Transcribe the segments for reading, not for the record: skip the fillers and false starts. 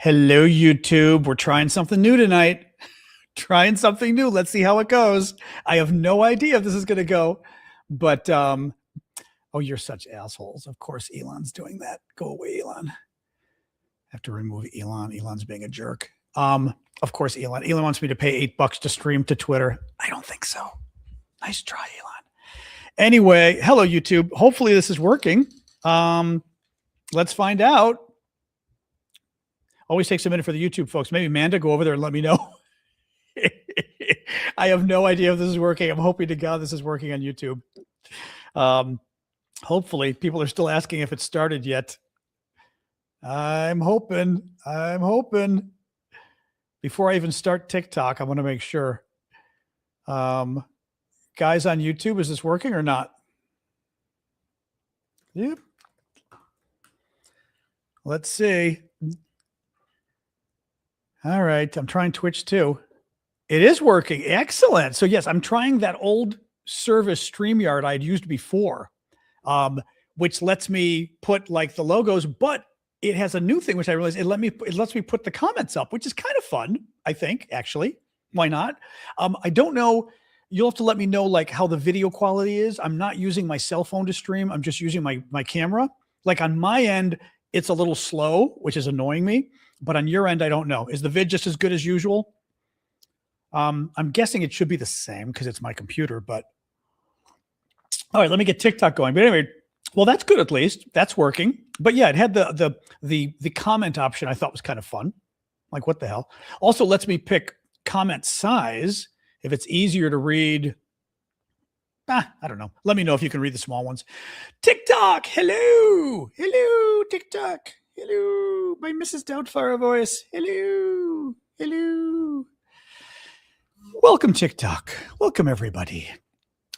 Hello, YouTube. We're trying something new tonight. Trying something new. Let's see how it goes. I have no idea if this is going to go, but oh, you're such assholes. Of course, Elon's doing that. Go away, Elon. I have to remove Elon. Elon's being a jerk. Of course, Elon. Elon wants me to pay $8 to stream to Twitter. I don't think so. Nice try, Elon. Anyway, hello, YouTube. Hopefully this is working. Let's find out. Always takes a minute for the YouTube folks. Maybe Amanda, go over there and let me know. I have no idea if this is working. I'm hoping to God this is working on YouTube. Hopefully, people are still asking if it started yet. I'm hoping. Before I even start TikTok, I want to make sure. Guys on YouTube, is this working or not? Yep. Let's see. All right. I'm trying Twitch too. It is working. Excellent. So yes, I'm trying that old service StreamYard I'd used before, which lets me put like the logos, but it has a new thing, which I realized it lets me put the comments up, which is kind of fun, I think, actually. Why not? I don't know. You'll have to let me know like how the video quality is. I'm not using my cell phone to stream. I'm just using my camera. Like on my end, it's a little slow, which is annoying me. But on your end, I don't know. Is the vid just as good as usual? I'm guessing it should be the same because it's my computer, but all right, let me get TikTok going. But anyway, well, that's good at least. That's working. But yeah, it had the comment option I thought was kind of fun. Like, what the hell? Also lets me pick comment size if it's easier to read. I don't know. Let me know if you can read the small ones. TikTok, hello. Hello, TikTok. Hello, my Mrs. Doubtfire voice. Hello. Hello. Welcome, TikTok. Welcome, everybody.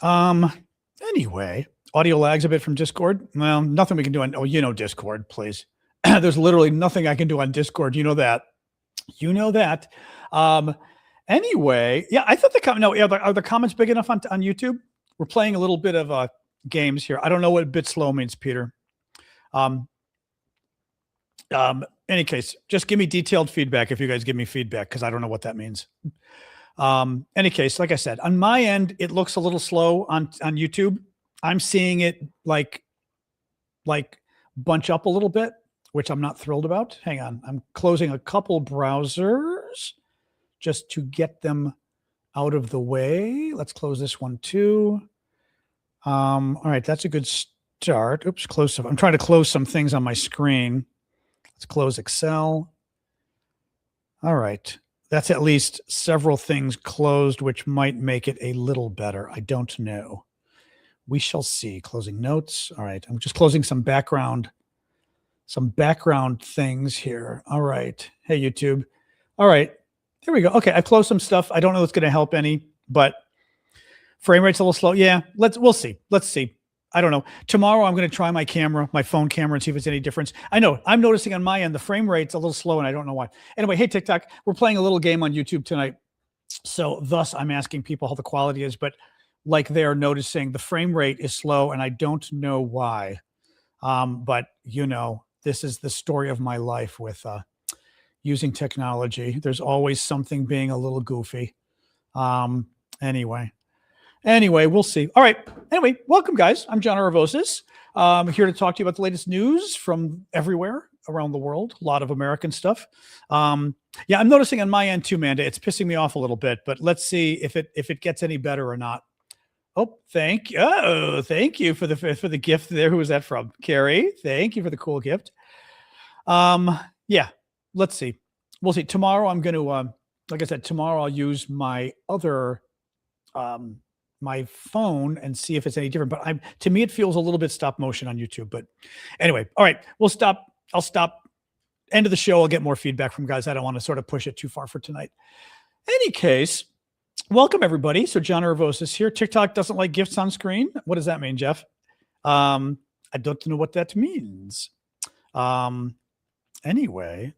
Anyway, audio lags a bit from Discord. Well, nothing we can do on, Discord, please. There's literally nothing I can do on Discord. You know that. Anyway, yeah, I thought are the comments big enough on YouTube? We're playing a little bit of games here. I don't know what bit slow means, Peter. Any case, just give me detailed feedback if you guys give me feedback, because I don't know what that means. Any case, like I said, on my end, it looks a little slow on YouTube. I'm seeing it like bunch up a little bit, which I'm not thrilled about. Hang on. I'm closing a couple browsers just to get them out of the way. Let's close this one too. All right. That's a good start. Oops, close some. I'm trying to close some things on my screen. Let's close Excel. All right. That's at least several things closed, which might make it a little better. I don't know. We shall see. Closing notes. All right. I'm just closing some background things here. All right. Hey, YouTube. All right. There we go. Okay. I closed some stuff. I don't know if it's going to help any, but frame rate's a little slow. Yeah. We'll see. Let's see. I don't know. Tomorrow I'm going to try my phone camera, and see if it's any difference. I know I'm noticing on my end, the frame rate's a little slow and I don't know why. Anyway, hey, TikTok, we're playing a little game on YouTube tonight. So thus I'm asking people how the quality is, but like they're noticing the frame rate is slow and I don't know why. But this is the story of my life with using technology. There's always something being a little goofy. Anyway, we'll see. All right. Anyway, welcome, guys. I'm John Aravosis. I'm here to talk to you about the latest news from everywhere around the world. A lot of American stuff. Yeah, I'm noticing on my end too, Amanda. It's pissing me off a little bit, but let's see if it gets any better or not. Oh, thank you. Oh, thank you for the gift there. Who was that from? Carrie. Thank you for the cool gift. Yeah, let's see. We'll see. Tomorrow I'm going to, like I said, tomorrow I'll use my other, my phone and see if it's any different, but to me, it feels a little bit stop motion on YouTube, but anyway, all right, I'll stop. End of the show. I'll get more feedback from guys. I don't want to sort of push it too far for tonight. Any case, welcome everybody. So John Aravosis here. TikTok doesn't like gifts on screen. What does that mean, Jeff? I don't know what that means. Anyway,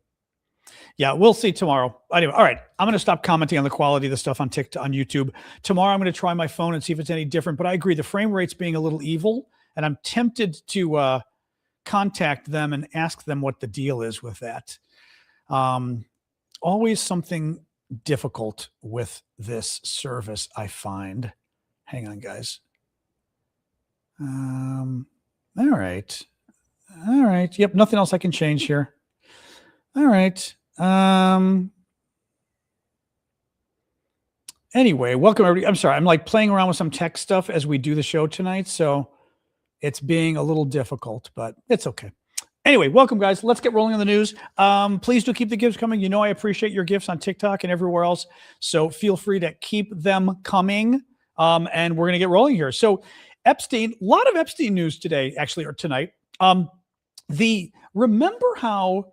yeah, we'll see tomorrow. Anyway, all right. I'm going to stop commenting on the quality of the stuff on TikTok, on YouTube. Tomorrow, I'm going to try my phone and see if it's any different. But I agree, the frame rate's being a little evil, and I'm tempted to contact them and ask them what the deal is with that. Always something difficult with this service, I find. Hang on, guys. All right. Yep, nothing else I can change here. All right. Anyway, welcome everybody. I'm sorry. I'm like playing around with some tech stuff as we do the show tonight, so it's being a little difficult, but it's okay. Anyway, welcome guys. Let's get rolling on the news. Please do keep the gifts coming. You know I appreciate your gifts on TikTok and everywhere else, so feel free to keep them coming. And we're going to get rolling here. So Epstein, a lot of Epstein news today, actually, or tonight. Remember how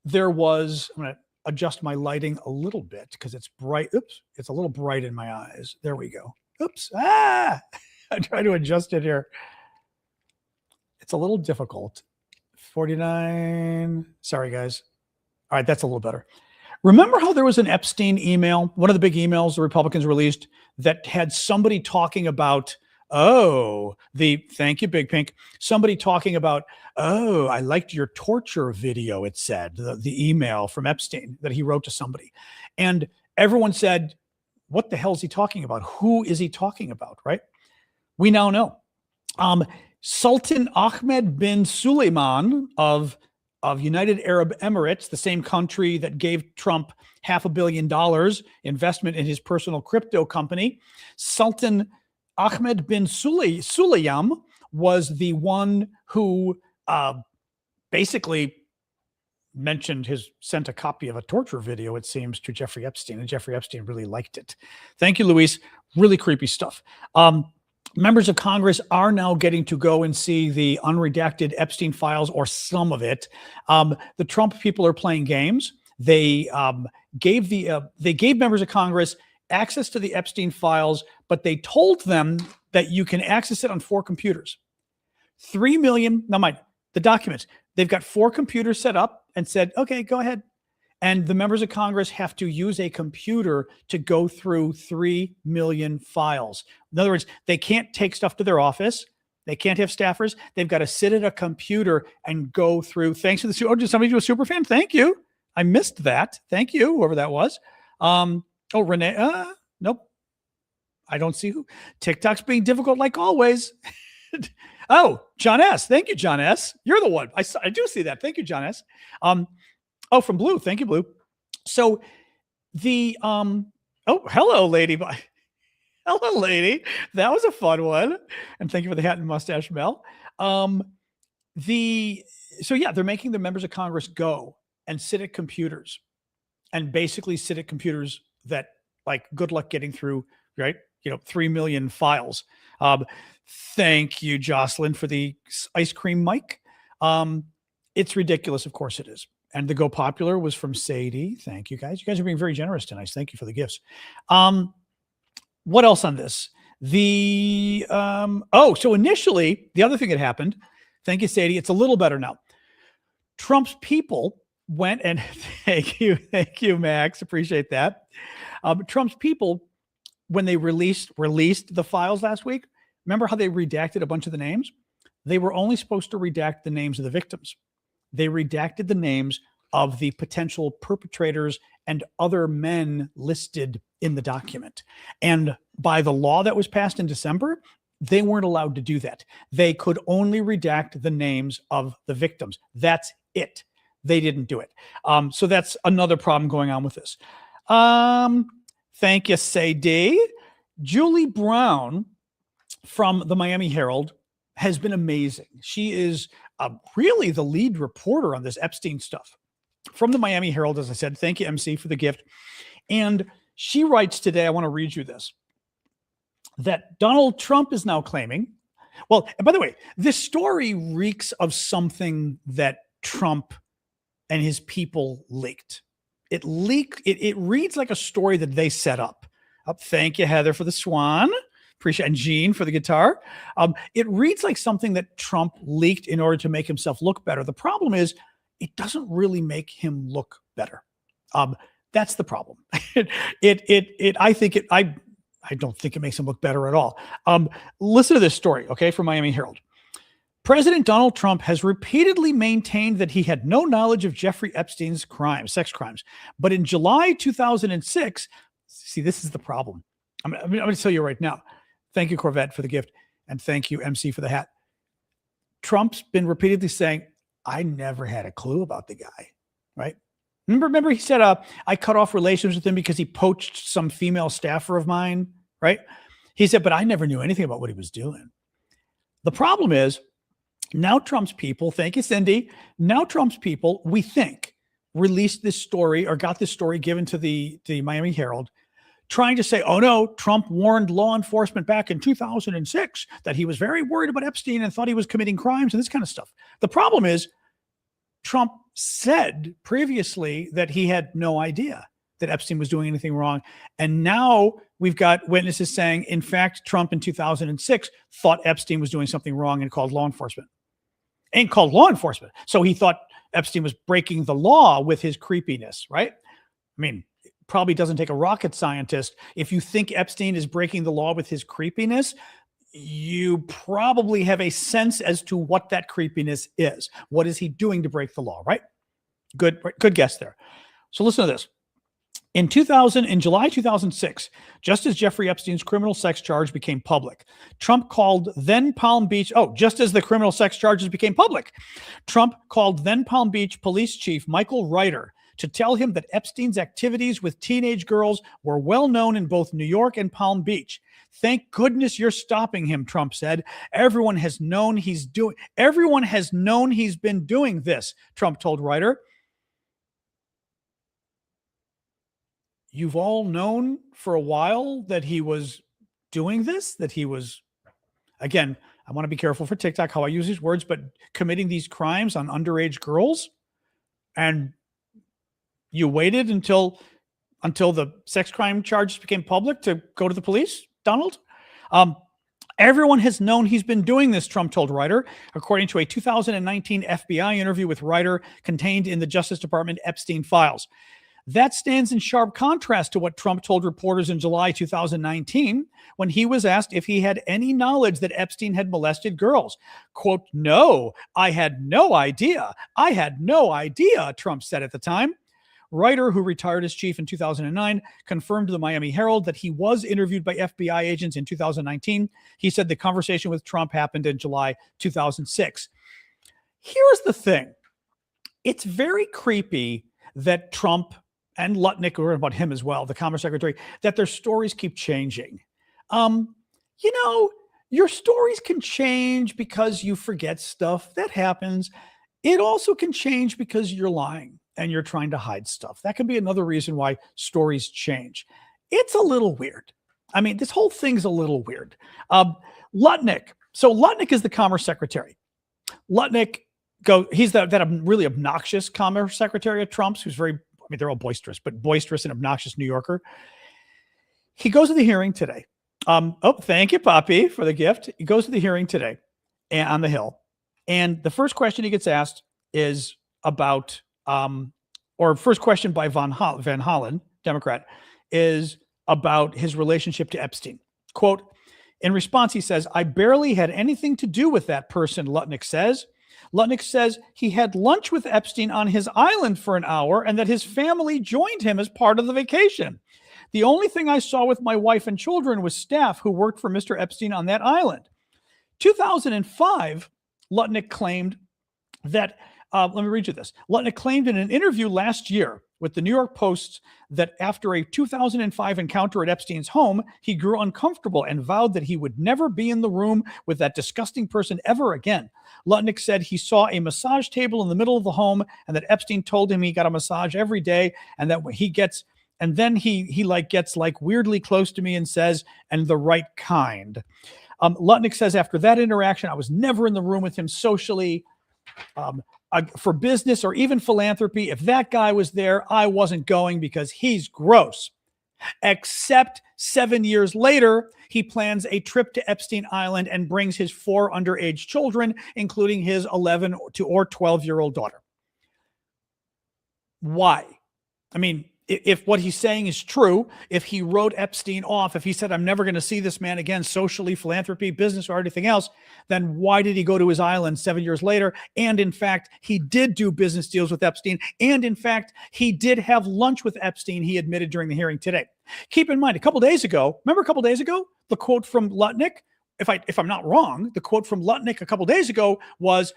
there was, I'm going to adjust my lighting a little bit because it's bright. Oops, it's a little bright in my eyes. There we go. Oops. I try to adjust it here. It's a little difficult. 49. Sorry, guys. All right, that's a little better. Remember how there was an Epstein email, one of the big emails the Republicans released that had somebody talking about, thank you, Big Pink. Somebody talking about, I liked your torture video, it said, the email from Epstein that he wrote to somebody. And everyone said, what the hell is he talking about? Who is he talking about, right? We now know. Sultan Ahmed bin Suleiman of United Arab Emirates, the same country that gave Trump $500 million investment in his personal crypto company. Sultan Ahmed bin Sulayam was the one who basically sent a copy of a torture video, it seems, to Jeffrey Epstein, and Jeffrey Epstein really liked it. Thank you, Luis. Really creepy stuff. Members of Congress are now getting to go and see the unredacted Epstein files, or some of it. The Trump people are playing games. They gave members of Congress access to the Epstein files, but they told them that you can access it on 4 computers. 3 million, now mind, the documents, they've got 4 computers set up and said, okay, go ahead. And the members of Congress have to use a computer to go through 3 million files. In other words, they can't take stuff to their office. They can't have staffers. They've got to sit at a computer and go through. Thanks to the, did somebody do a super fan? Thank you. I missed that. Thank you, whoever that was. Renee, nope. I don't see who. TikTok's being difficult like always. John S. Thank you, John S. You're the one. I do see that. Thank you, John S. From Blue. Thank you, Blue. So the, hello, lady. Hello, lady. That was a fun one. And thank you for the hat and mustache, Mel. So yeah, they're making the members of Congress go and sit at computers and basically sit at computers that, like, good luck getting through, right? 3 million files. Thank you, Jocelyn, for the ice cream mic. It's ridiculous. Of course it is. And the Go Popular was from Sadie. Thank you, guys. You guys are being very generous tonight. Thank you for the gifts. What else on this? So initially, the other thing that happened, thank you, Sadie, it's a little better now. Trump's people went and thank you, Max. Appreciate that. Trump's people, when they released the files last week, remember how they redacted a bunch of the names? They were only supposed to redact the names of the victims. They redacted the names of the potential perpetrators and other men listed in the document. And by the law that was passed in December, they weren't allowed to do that. They could only redact the names of the victims. That's it. They didn't do it. So that's another problem going on with this. Thank you, Sadie. Julie Brown from the Miami Herald has been amazing. She is really the lead reporter on this Epstein stuff from the Miami Herald. As I said, thank you, MC, for the gift. And she writes today, I want to read you this, that Donald Trump is now claiming, well, and by the way, this story reeks of something that Trump and his people leaked. It reads like a story that they set up. Thank you, Heather, for the swan. Appreciate, and Gene for the guitar. It reads like something that Trump leaked in order to make himself look better. The problem is it doesn't really make him look better. That's the problem. I don't think it makes him look better at all. Listen to this story, okay, from Miami Herald. President Donald Trump has repeatedly maintained that he had no knowledge of Jeffrey Epstein's sex crimes. But in July 2006, see, this is the problem. I'm going to tell you right now. Thank you, Corvette, for the gift. And thank you, MC, for the hat. Trump's been repeatedly saying, I never had a clue about the guy, right? Remember he said, I cut off relations with him because he poached some female staffer of mine, right? He said, but I never knew anything about what he was doing. The problem is, now Trump's people, thank you, Cindy. Now Trump's people, we think, released this story or got this story given to the Miami Herald, trying to say, oh no, Trump warned law enforcement back in 2006 that he was very worried about Epstein and thought he was committing crimes and this kind of stuff. The problem is, Trump said previously that he had no idea that Epstein was doing anything wrong. And now we've got witnesses saying, in fact, Trump in 2006 thought Epstein was doing something wrong and called law enforcement. So he thought Epstein was breaking the law with his creepiness, right? I mean, it probably doesn't take a rocket scientist. If you think Epstein is breaking the law with his creepiness, you probably have a sense as to what that creepiness is. What is he doing to break the law, right? Good guess there. So listen to this. In July 2006, just as Jeffrey Epstein's criminal sex charge became public, Trump called then Palm Beach, just as the criminal sex charges became public, Trump called then Palm Beach Police Chief Michael Ryder to tell him that Epstein's activities with teenage girls were well known in both New York and Palm Beach. Thank goodness you're stopping him, Trump said. Everyone has known he's been doing this, Trump told Ryder. You've all known for a while that he was doing this, that he was, again, I want to be careful for TikTok how I use these words, but committing these crimes on underage girls. And you waited until the sex crime charges became public to go to the police, Donald? Everyone has known he's been doing this, Trump told Ryder, according to a 2019 FBI interview with Ryder contained in the Justice Department Epstein files. That stands in sharp contrast to what Trump told reporters in July 2019 when he was asked if he had any knowledge that Epstein had molested girls. Quote, no, I had no idea. I had no idea, Trump said at the time. Ryder, who retired as chief in 2009, confirmed to the Miami Herald that he was interviewed by FBI agents in 2019. He said the conversation with Trump happened in July 2006. Here's the thing. It's very creepy that Trump and Lutnick, or about him as well, the Commerce Secretary, that their stories keep changing. Your stories can change because you forget stuff. That happens. It also can change because you're lying and you're trying to hide stuff. That can be another reason why stories change. It's a little weird. I mean, this whole thing's a little weird. Lutnick. So Lutnick is the Commerce Secretary. Lutnick, he's that really obnoxious Commerce Secretary of Trump's, who's very, they're all boisterous, but boisterous and obnoxious New Yorker. He goes to the hearing today. Thank you, Poppy, for the gift. He goes to the hearing today on the Hill. And the first question he gets asked is about, first question by Van Hollen, Democrat, is about his relationship to Epstein. Quote, in response, he says, I barely had anything to do with that person, Lutnick says. Lutnick says he had lunch with Epstein on his island for an hour and that his family joined him as part of the vacation. The only thing I saw with my wife and children was staff who worked for Mr. Epstein on that island. 2005, Lutnick claimed that, let me read you this. Lutnick claimed in an interview last year with the New York Post that after a 2005 encounter at Epstein's home, he grew uncomfortable and vowed that he would never be in the room with that disgusting person ever again. Lutnick said he saw a massage table in the middle of the home and that Epstein told him he got a massage every day and that when he gets, and then he gets weirdly close to me and says, and the right kind. Lutnick says after that interaction, I was never in the room with him socially, for business or even philanthropy. If that guy was there, I wasn't going because he's gross. Except 7 years later, he plans a trip to Epstein Island and brings his 4 underage children, including his 11 or 12-year-old daughter. Why? I mean, if what he's saying is true, if he wrote Epstein off, if he said, I'm never going to see this man again, socially, philanthropy, business, or anything else, then why did he go to his island 7 years later? And in fact, he did do business deals with Epstein. And in fact, he did have lunch with Epstein, he admitted during the hearing today. Keep in mind, a couple days ago, the quote from Lutnick, if I'm not wrong, the quote from Lutnick a couple days ago was,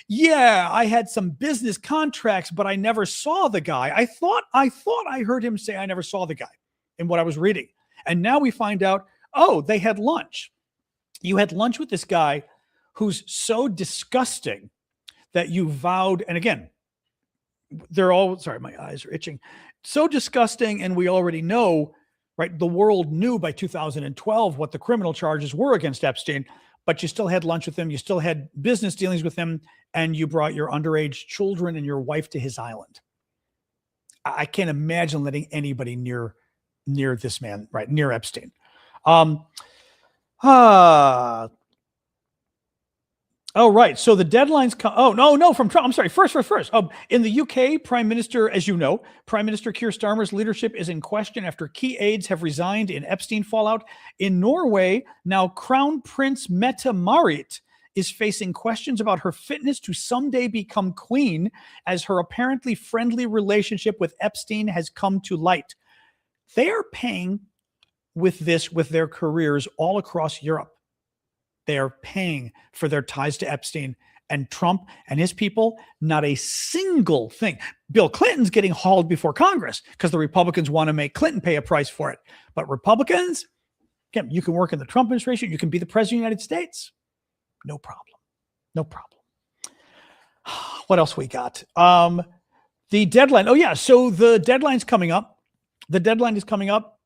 yeah, I had some business contracts, but I never saw the guy. I thought I heard him say I never saw the guy in what I was reading. And now we find out, oh, they had lunch. You had lunch with this guy who's so disgusting that you vowed, and again, they're all, sorry, my eyes are itching. So disgusting, and we already know, right? The world knew by 2012 what the criminal charges were against Epstein, but you still had lunch with him, you still had business dealings with him, and you brought your underage children and your wife to his island. I can't imagine letting anybody near this man, right, near Epstein. Oh, right. So the deadlines come. Oh, no, from Trump. I'm sorry. First. In the UK, Prime Minister, as you know, Prime Minister Keir Starmer's leadership is in question after key aides have resigned in Epstein fallout. In Norway, now Crown Prince Mette-Marit is facing questions about her fitness to someday become queen as her apparently friendly relationship with Epstein has come to light. They are paying with their careers all across Europe. They are paying for their ties to Epstein and Trump and his people. Not a single thing. Bill Clinton's getting hauled before Congress because the Republicans want to make Clinton pay a price for it. But Republicans, again, you can work in the Trump administration. You can be the president of the United States. No problem. No problem. What else we got? The deadline. Oh, yeah. So the deadline's coming up. The deadline is coming up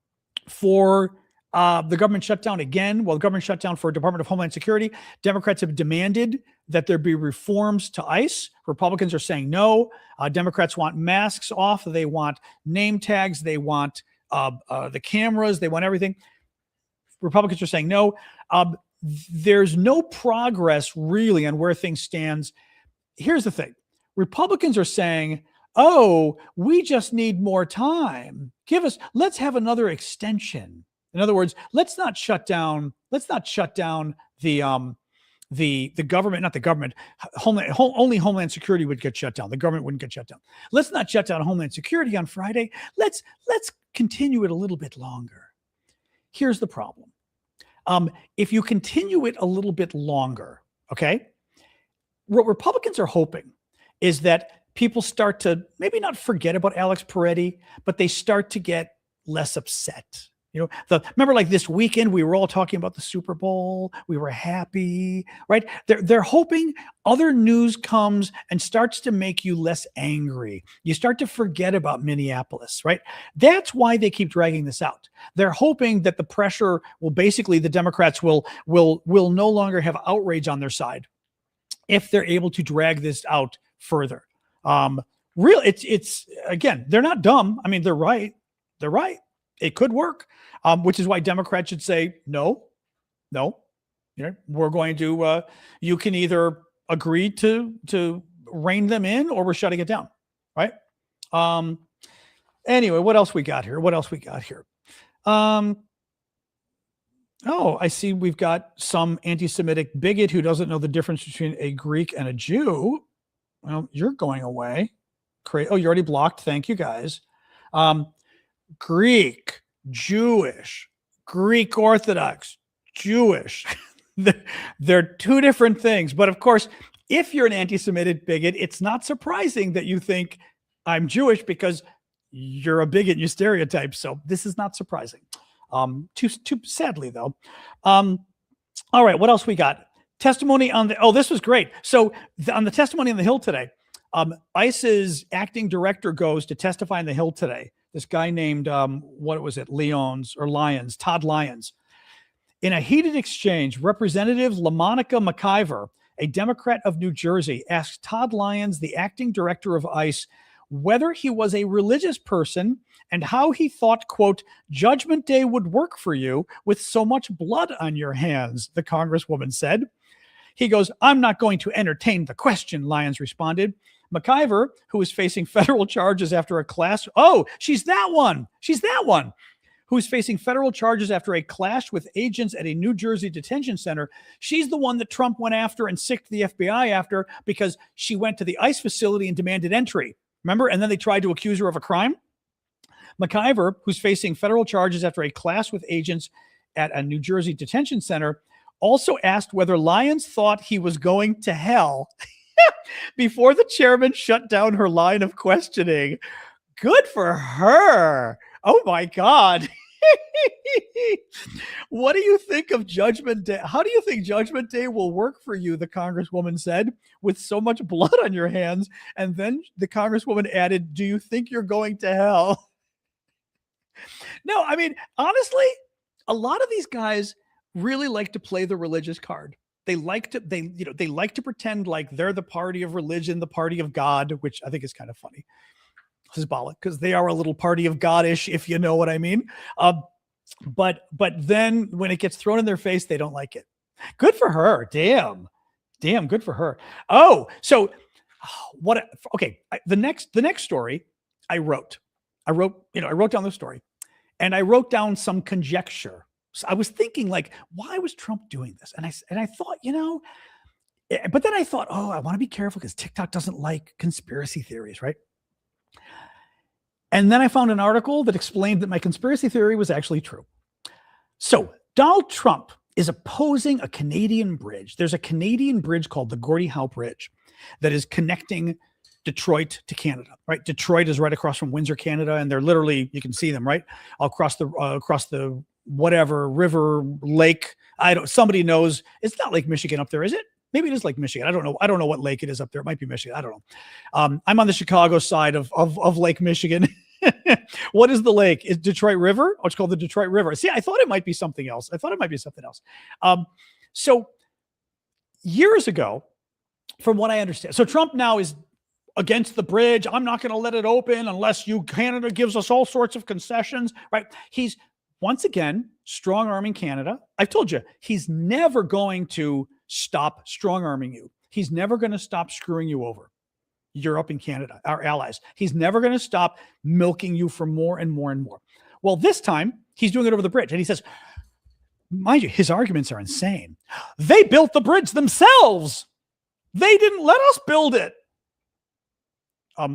for the government shutdown again. Well, the government shutdown for Department of Homeland Security. Democrats have demanded that there be reforms to ICE. Republicans are saying no. Democrats want masks off. They want name tags. They want the cameras. They want everything. Republicans are saying no. There's no progress really on where things stands. Here's the thing. Republicans are saying, oh, we just need more time. Let's have another extension. In other words, let's not shut down the government, not the government. Only Homeland Security would get shut down. The government wouldn't get shut down. Let's not shut down Homeland Security on Friday. Let's continue it a little bit longer. Here's the problem. If you continue it a little bit longer, okay, what Republicans are hoping is that people start to maybe not forget about Alex Peretti, but they start to get less upset. You know, remember like this weekend, we were all talking about the Super Bowl. We were happy, right? They're hoping other news comes and starts to make you less angry. You start to forget about Minneapolis, right? That's why they keep dragging this out. They're hoping that the pressure will basically, the Democrats will no longer have outrage on their side if they're able to drag this out further. It's again, they're not dumb. I mean, they're right. They're right. It could work, which is why Democrats should say, no, you know, we're going to, you can either agree to rein them in or we're shutting it down, right? Anyway, what else we got here? Oh, I see we've got some anti-Semitic bigot who doesn't know the difference between a Greek and a Jew. Well, you're going away. Oh, you're already blocked. Thank you, guys. Greek, Jewish, Greek Orthodox, Jewish. They're two different things. But of course, if you're an anti-Semitic bigot, it's not surprising that you think I'm Jewish because you're a bigot and you stereotype. So this is not surprising. Too sadly though. All right, what else we got? Testimony on the, this was great. So on the testimony on the Hill today, ICE's acting director goes to testify on the Hill today. This guy named, Lyons, Todd Lyons. In a heated exchange, Representative LaMonica McIver, a Democrat of New Jersey, asked Todd Lyons, the acting director of ICE, whether he was a religious person and how he thought, quote, Judgment Day would work for you with so much blood on your hands, the Congresswoman said. He goes, I'm not going to entertain the question, Lyons responded. McIver, who is facing federal charges after a clash. Oh, she's that one. She's that one. Who's facing federal charges after a clash with agents at a New Jersey detention center. She's the one that Trump went after and sicked the FBI after because she went to the ICE facility and demanded entry. Remember? And then they tried to accuse her of a crime. McIver, who's facing federal charges after a clash with agents at a New Jersey detention center, also asked whether Lyons thought he was going to hell before the chairman shut down her line of questioning. Good for her. Oh my God. What do you think of Judgment Day? How do you think Judgment Day will work for you? The Congresswoman said, with so much blood on your hands. And then the Congresswoman added, do you think you're going to hell? No, I mean, honestly, a lot of these guys really like to play the religious card. They like to pretend like they're the party of religion, the party of God, which I think is kind of funny. Symbolic, because they are a little party of God-ish, if you know what I mean. But then when it gets thrown in their face, they don't like it. Good for her. Damn, good for her. Oh, so what? Okay, the next story I wrote down the story, and I wrote down some conjecture. So I was thinking, like, why was Trump doing this? And I thought, but then I thought, oh, I want to be careful because TikTok doesn't like conspiracy theories, right? And then I found an article that explained that my conspiracy theory was actually true. So Donald Trump is opposing a Canadian bridge. There's a Canadian bridge called the Gordie Howe Bridge that is connecting Detroit to Canada, right? Detroit is right across from Windsor, Canada, and they're literally, you can see them, right? Across the whatever river, lake. Somebody knows. It's not Lake Michigan up there, is it? Maybe it is Lake Michigan. I don't know. I don't know what lake it is up there. It might be Michigan. I don't know. I'm on the Chicago side of Lake Michigan. What is the lake? Is Detroit River? Oh, it's called the Detroit River. See, I thought it might be something else. So years ago, from what I understand, so Trump now is against the bridge. I'm not going to let it open unless Canada gives us all sorts of concessions, right? He's once again strong-arming Canada. I've told you, he's never going to stop strong-arming you. He's never going to stop screwing you over. Europe and Canada, our allies. He's never going to stop milking you for more and more and more. Well, this time he's doing it over the bridge. And he says, mind you, his arguments are insane. They built the bridge themselves. They didn't let us build it.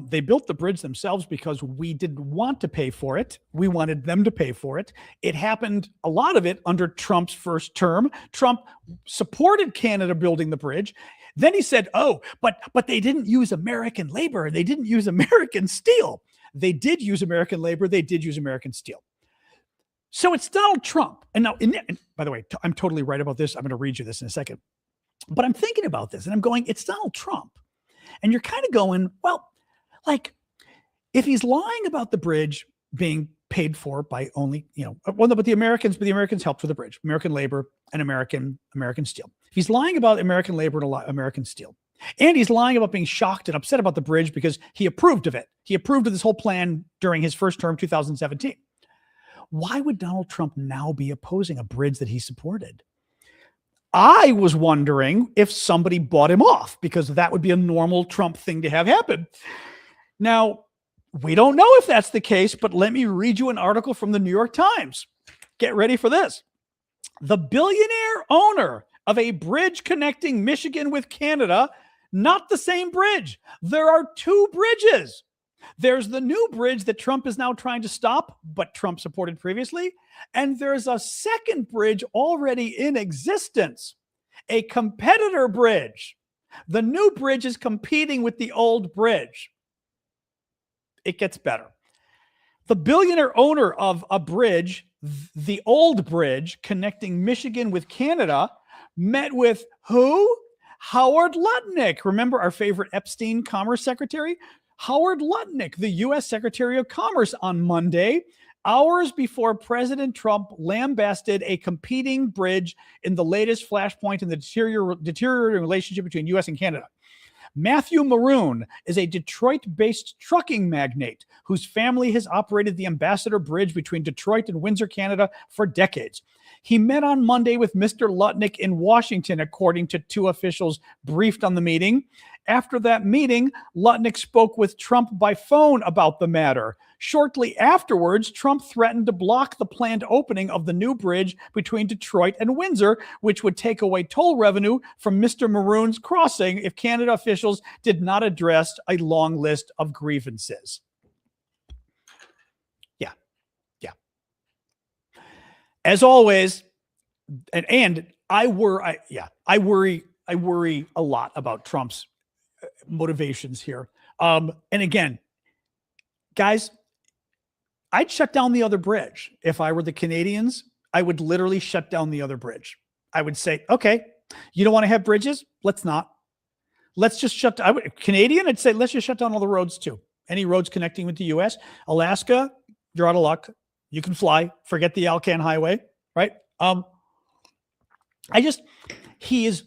They built the bridge themselves because we didn't want to pay for it. We wanted them to pay for it. It happened, a lot of it, under Trump's first term. Trump supported Canada building the bridge. Then he said, oh, but they didn't use American labor. They didn't use American steel. They did use American labor. They did use American steel. So it's Donald Trump. And now, and by the way, I'm totally right about this. I'm going to read you this in a second. But I'm thinking about this and I'm going, it's Donald Trump. And you're kind of going, well, like, if he's lying about the bridge being paid for by only, but the Americans helped for the bridge, American labor and American steel. If he's lying about American labor and American steel, and he's lying about being shocked and upset about the bridge because he approved of it. He approved of this whole plan during his first term, 2017. Why would Donald Trump now be opposing a bridge that he supported? I was wondering if somebody bought him off, because that would be a normal Trump thing to have happen. Now, we don't know if that's the case, but let me read you an article from the New York Times. Get ready for this. The billionaire owner of a bridge connecting Michigan with Canada, not the same bridge. There are two bridges. There's the new bridge that Trump is now trying to stop, but Trump supported previously. And there's a second bridge already in existence, a competitor bridge. The new bridge is competing with the old bridge. It gets better. The billionaire owner of a bridge, the old bridge connecting Michigan with Canada, met with who? Howard Lutnick. Remember our favorite Epstein Commerce Secretary? Howard Lutnick, the U.S. Secretary of Commerce, on Monday, hours before President Trump lambasted a competing bridge in the latest flashpoint in the deteriorating relationship between U.S. and Canada. Matthew Maroon is a Detroit-based trucking magnate whose family has operated the Ambassador Bridge between Detroit and Windsor, Canada, for decades. He met on Monday with Mr. Lutnick in Washington, according to two officials briefed on the meeting. After that meeting, Lutnick spoke with Trump by phone about the matter. Shortly afterwards, Trump threatened to block the planned opening of the new bridge between Detroit and Windsor, which would take away toll revenue from Mr. Maroon's crossing if Canada officials did not address a long list of grievances. Yeah. As always, and I worry a lot about Trump's motivations here. And again, guys, I'd shut down the other bridge. If I were the Canadians, I would literally shut down the other bridge. I would say, okay, you don't want to have bridges? Let's not. Let's just Canadian, I'd say, let's just shut down all the roads too. Any roads connecting with the US. Alaska, you're out of luck. You can fly. Forget the Alcan Highway, right? He is,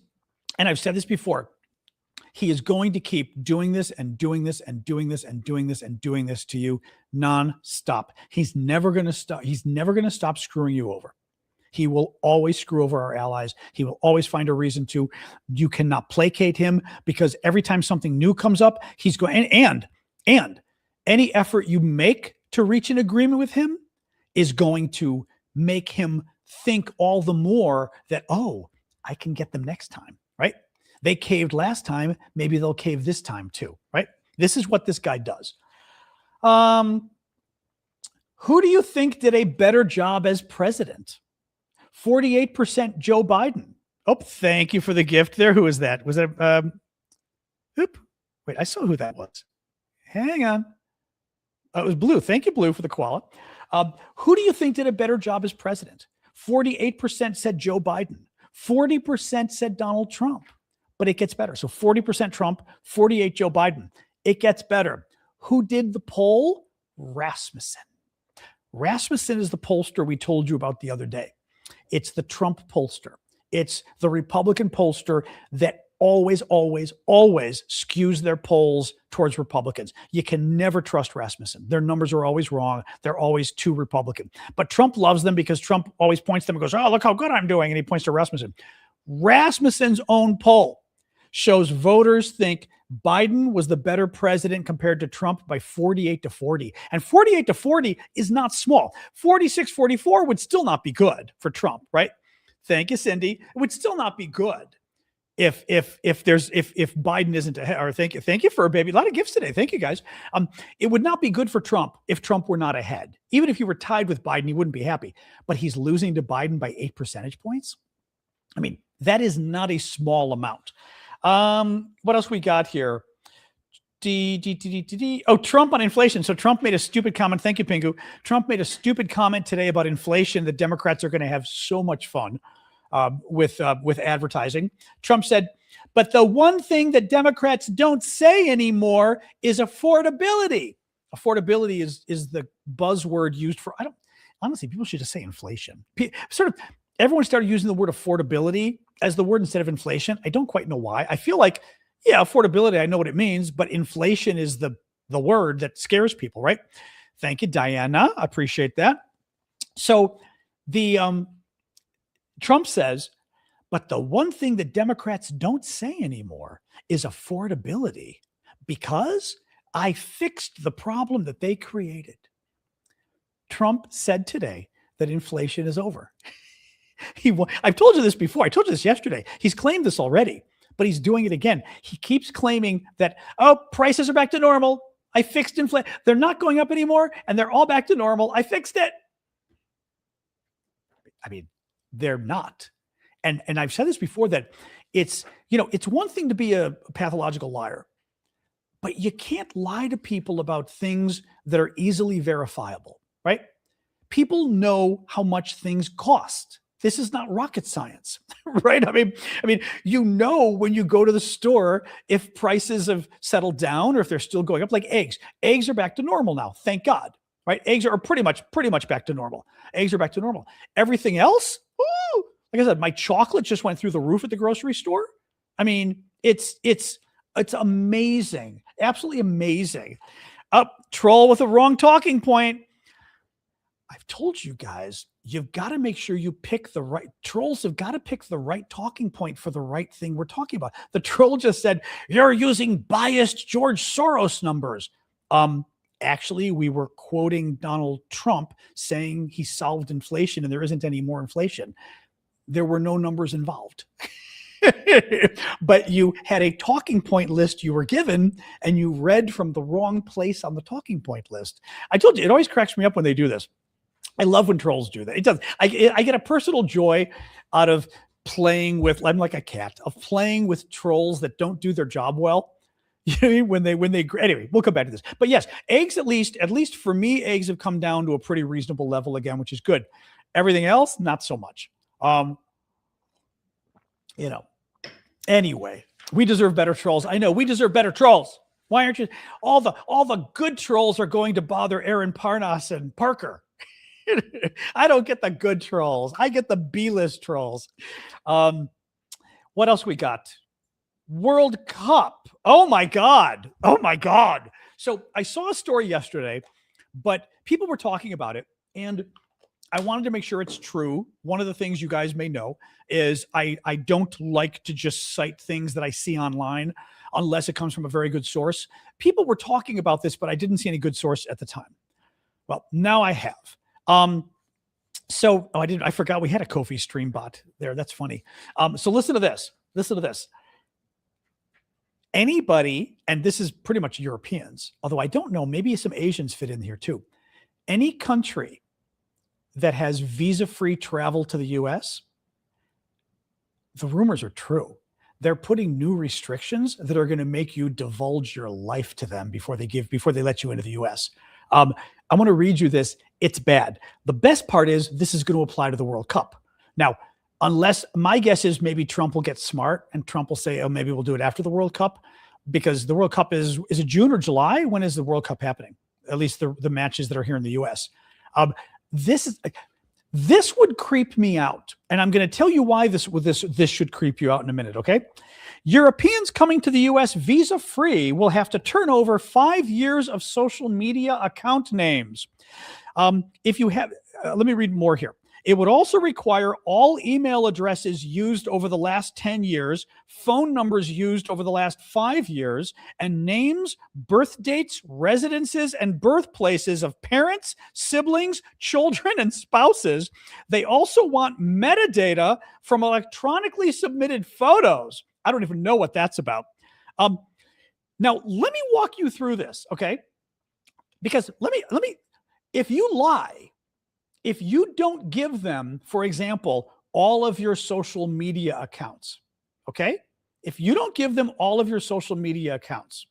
and I've said this before, he is going to keep doing this and doing this and doing this and doing this and doing this to you nonstop. He's never going to stop. He's never going to stop screwing you over. He will always screw over our allies. He will always find a reason to. You cannot placate him because every time something new comes up, he's going, and any effort you make to reach an agreement with him is going to make him think all the more that, oh, I can get them next time, right? They caved last time. Maybe they'll cave this time too, right? This is what this guy does. Who do you think did a better job as president? 48% Joe Biden. Oh, thank you for the gift there. Who is that? Was it, wait, I saw who that was. Hang on. It was Blue. Thank you, Blue, for the koala. Who do you think did a better job as president? 48% said Joe Biden. 40% said Donald Trump. But it gets better. So 40% Trump, 48% Joe Biden. It gets better. Who did the poll? Rasmussen. Rasmussen is the pollster we told you about the other day. It's the Trump pollster. It's the Republican pollster that always skews their polls towards Republicans. You can never trust Rasmussen. Their numbers are always wrong. They're always too Republican. But Trump loves them because Trump always points to them and goes, oh, look how good I'm doing. And he points to Rasmussen. Rasmussen's own poll shows voters think Biden was the better president compared to Trump by 48-40. And 48-40 is not small. 46-44 would still not be good for Trump, right? Thank you, Cindy. It would still not be good if Biden isn't ahead. Or thank you for a baby. A lot of gifts today. Thank you, guys. It would not be good for Trump if Trump were not ahead. Even if you were tied with Biden, he wouldn't be happy. But he's losing to Biden by 8 percentage points. I mean, that is not a small amount. What else we got here? Oh, Trump on inflation. So Trump made a stupid comment. Thank you, Pingu. Trump made a stupid comment today about inflation. The Democrats are going to have so much fun with advertising. Trump said, but the one thing that Democrats don't say anymore is affordability. Affordability is the buzzword used for, honestly, people should just say inflation. Everyone started using the word affordability as the word instead of inflation. I don't quite know why. I feel like, yeah, affordability, I know what it means, but inflation is the word that scares people, right? Thank you, Diana. I appreciate that. So the Trump says, but the one thing that Democrats don't say anymore is affordability because I fixed the problem that they created. Trump said today that inflation is over. I've told you this before. I told you this yesterday. He's claimed this already, but he's doing it again. He keeps claiming that, oh, prices are back to normal. I fixed inflation. They're not going up anymore, and they're all back to normal. I fixed it. I mean, they're not. And I've said this before that it's one thing to be a pathological liar, but you can't lie to people about things that are easily verifiable, right? People know how much things cost. This is not rocket science, right? I mean, when you go to the store, if prices have settled down or if they're still going up, like eggs. Eggs are back to normal now, thank God, right? Eggs are pretty much back to normal. Eggs are back to normal. Everything else, woo, like I said, my chocolate just went through the roof at the grocery store. I mean, it's amazing, absolutely amazing. Troll with a wrong talking point. I've told you guys, you've got to make sure you pick the right trolls have got to pick the right talking point for the right thing we're talking about. The troll just said, you're using biased George Soros numbers. Actually, we were quoting Donald Trump saying he solved inflation and there isn't any more inflation. There were no numbers involved. But you had a talking point list you were given and you read from the wrong place on the talking point list. I told you, it always cracks me up when they do this. I love when trolls do that. It does. I get a personal joy out of playing with, I'm like a cat, of playing with trolls that don't do their job well. You know, when they anyway, we'll come back to this. But yes, eggs, at least for me, eggs have come down to a pretty reasonable level again, which is good. Everything else, not so much. Anyway, we deserve better trolls. I know we deserve better trolls. Why aren't you? All the good trolls are going to bother Aaron Parnas and Parker. I don't get the good trolls. I get the B-list trolls. What else we got? World Cup. Oh my God. So I saw a story yesterday, but people were talking about it and I wanted to make sure it's true. One of the things you guys may know is I don't like to just cite things that I see online unless it comes from a very good source. People were talking about this, but I didn't see any good source at the time. Well, now I have. I forgot we had a Ko-fi stream bot there. That's funny. So listen to this. Anybody, and this is pretty much Europeans, although I don't know, maybe some Asians fit in here too. Any country that has visa-free travel to the US, the rumors are true. They're putting new restrictions that are going to make you divulge your life to them before they let you into the US. I want to read you this. It's bad. The best part is this is going to apply to the World Cup. Now, unless my guess is maybe Trump will get smart and Trump will say, oh, maybe we'll do it after the World Cup, because the World Cup is it June or July? When is the World Cup happening? At least the matches that are here in the US. This would creep me out. And I'm going to tell you why this should creep you out in a minute. Okay. Europeans coming to the US visa free will have to turn over 5 years of social media account names. If you have, let me read more here. It would also require all email addresses used over the last 10 years, phone numbers used over the last 5 years, and names, birth dates, residences, and birthplaces of parents, siblings, children, and spouses. They also want metadata from electronically submitted photos. I don't even know what that's about. Now, let me walk you through this, okay? Because let me, if you lie, if you don't give them, for example, all of your social media accounts, okay? If you don't give them all of your social media accounts,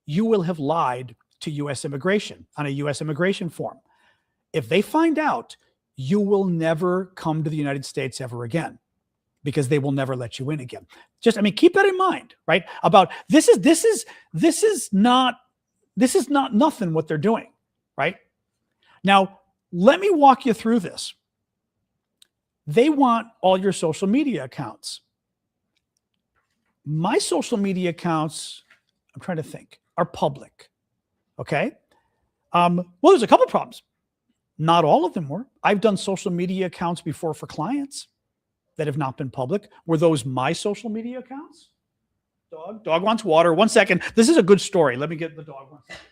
you will have lied to U.S. immigration on a U.S. immigration form. If they find out, you will never come to the United States ever again because they will never let you in again. Keep that in mind, right? About this is not nothing what they're doing, right? Now, let me walk you through this. They want all your social media accounts. My social media accounts, I'm trying to think, are public. Okay. Well, there's a couple problems. Not all of them were. I've done social media accounts before for clients that have not been public. Were those my social media accounts? Dog wants water. 1 second. This is a good story. Let me get the dog 1 second.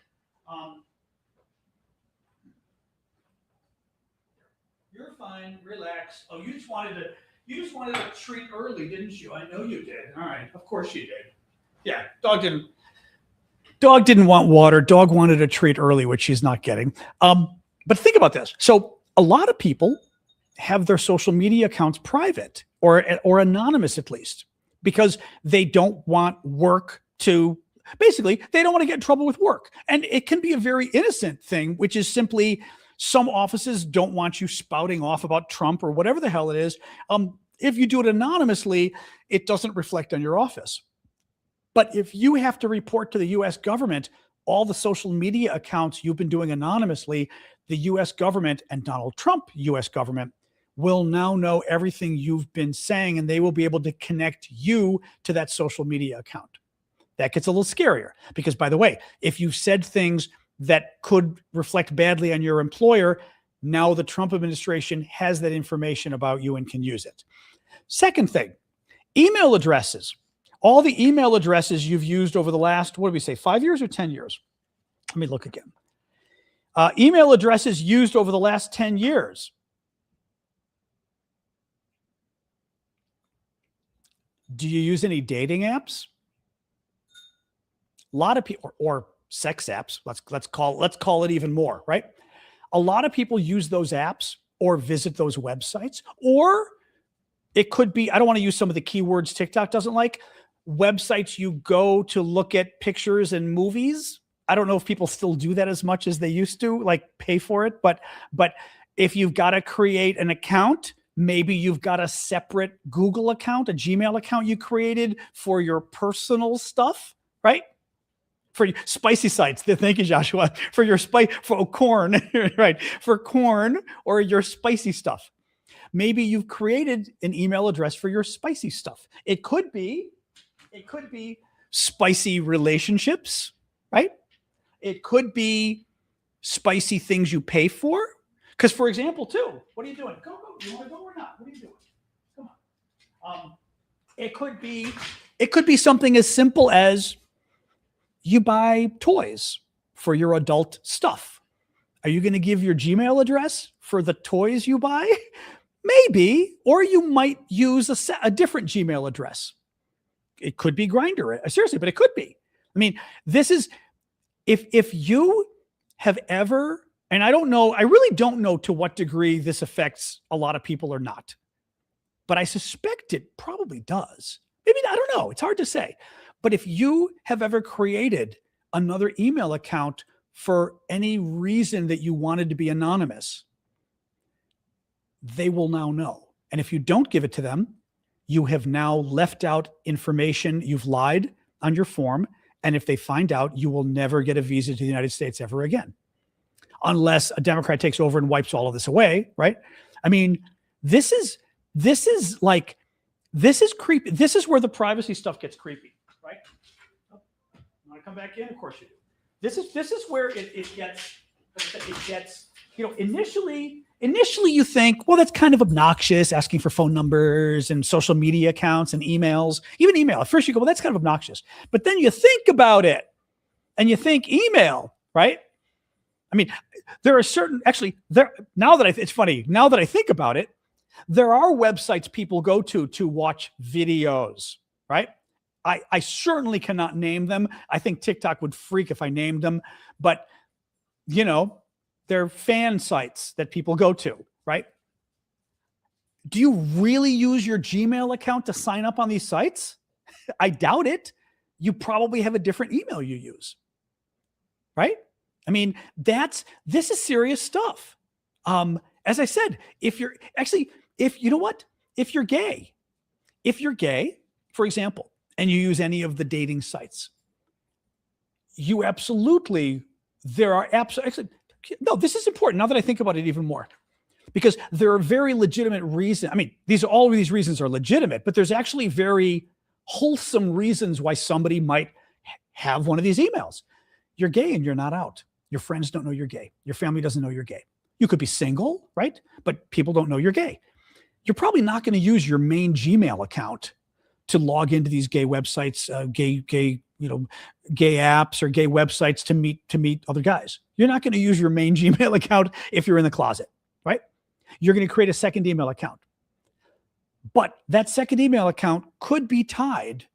You're fine. Relax. Oh, you just wanted a treat early, didn't you? I know you did. All right. Of course you did. Yeah. Dog didn't want water. Dog wanted a treat early, which she's not getting. But think about this. So a lot of people have their social media accounts private or anonymous, at least, because they don't want work to, basically, they don't want to get in trouble with work. And it can be a very innocent thing, which is simply, some offices don't want you spouting off about Trump or whatever the hell it is. If you do it anonymously, it doesn't reflect on your office. But if you have to report to the U.S. government all the social media accounts you've been doing anonymously, the U.S. government and Donald Trump U.S. government will now know everything you've been saying, and they will be able to connect you to that social media account. That gets a little scarier because, by the way, if you've said things that could reflect badly on your employer. Now the Trump administration has that information about you and can use it. Second thing, email addresses. All the email addresses you've used over the last, what do we say, 5 years or 10 years? Let me look again. Email addresses used over the last 10 years. Do you use any dating apps? A lot of people, or sex apps. Let's call it even more, right? A lot of people use those apps or visit those websites, or it could be, I don't want to use some of the keywords TikTok doesn't like, websites you go to look at pictures and movies. I don't know if people still do that as much as they used to, like pay for it. But if you've got to create an account, maybe you've got a separate Google account, a Gmail account you created for your personal stuff, right? For spicy sites. Thank you, Joshua. For your for corn, right? For corn or your spicy stuff. Maybe you've created an email address for your spicy stuff. It could be spicy relationships, right? It could be spicy things you pay for. Because, for example, too, what are you doing? Go. You want to go or not? What are you doing? Come on. It could be something as simple as you buy toys for your adult stuff. Are you going to give your Gmail address for the toys you buy? Maybe, or you might use a different Gmail address. It could be Grindr. Seriously, but it could be. I mean, this is, if you have ever, and I don't know, I really don't know to what degree this affects a lot of people or not, but I suspect it probably does. Maybe, I don't know. It's hard to say. But if you have ever created another email account for any reason that you wanted to be anonymous, they will now know. And if you don't give it to them, you have now left out information. You've lied on your form. And if they find out, you will never get a visa to the United States ever again, unless a Democrat takes over and wipes all of this away, right? I mean, this is creepy. This is where the privacy stuff gets creepy, right? Oh, you want to come back in? Of course you do. This is where it gets, you know, initially you think, well, that's kind of obnoxious, asking for phone numbers and social media accounts and emails, even email. At first you go, well, that's kind of obnoxious. But then you think about it and you think email, right? I mean, there are certain, actually, it's funny, now that I think about it, there are websites people go to watch videos, right? I certainly cannot name them. I think TikTok would freak if I named them, but you know, they're fan sites that people go to, right? Do you really use your Gmail account to sign up on these sites? I doubt it. You probably have a different email you use, right? I mean, this is serious stuff. As I said, if you're gay, for example, and you use any of the dating sites, you absolutely, no, this is important now that I think about it even more, because there are very legitimate reasons. I mean, all of these reasons are legitimate, but there's actually very wholesome reasons why somebody might have one of these emails. You're gay and you're not out. Your friends don't know you're gay. Your family doesn't know you're gay. You could be single, right? But people don't know you're gay. You're probably not going to use your main Gmail account to log into these gay websites, gay apps or gay websites to meet other guys. You're not going to use your main Gmail account if you're in the closet, right? You're going to create a second email account. But that second email account could be tied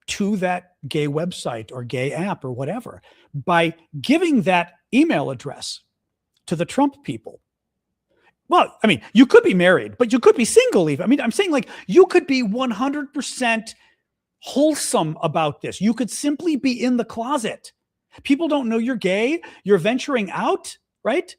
to that gay website or gay app or whatever by giving that email address to the Trump people. Well, I mean, you could be married, but you could be single even. I mean, I'm saying like you could be 100% wholesome about this. You could simply be in the closet. People don't know you're gay. You're venturing out, right?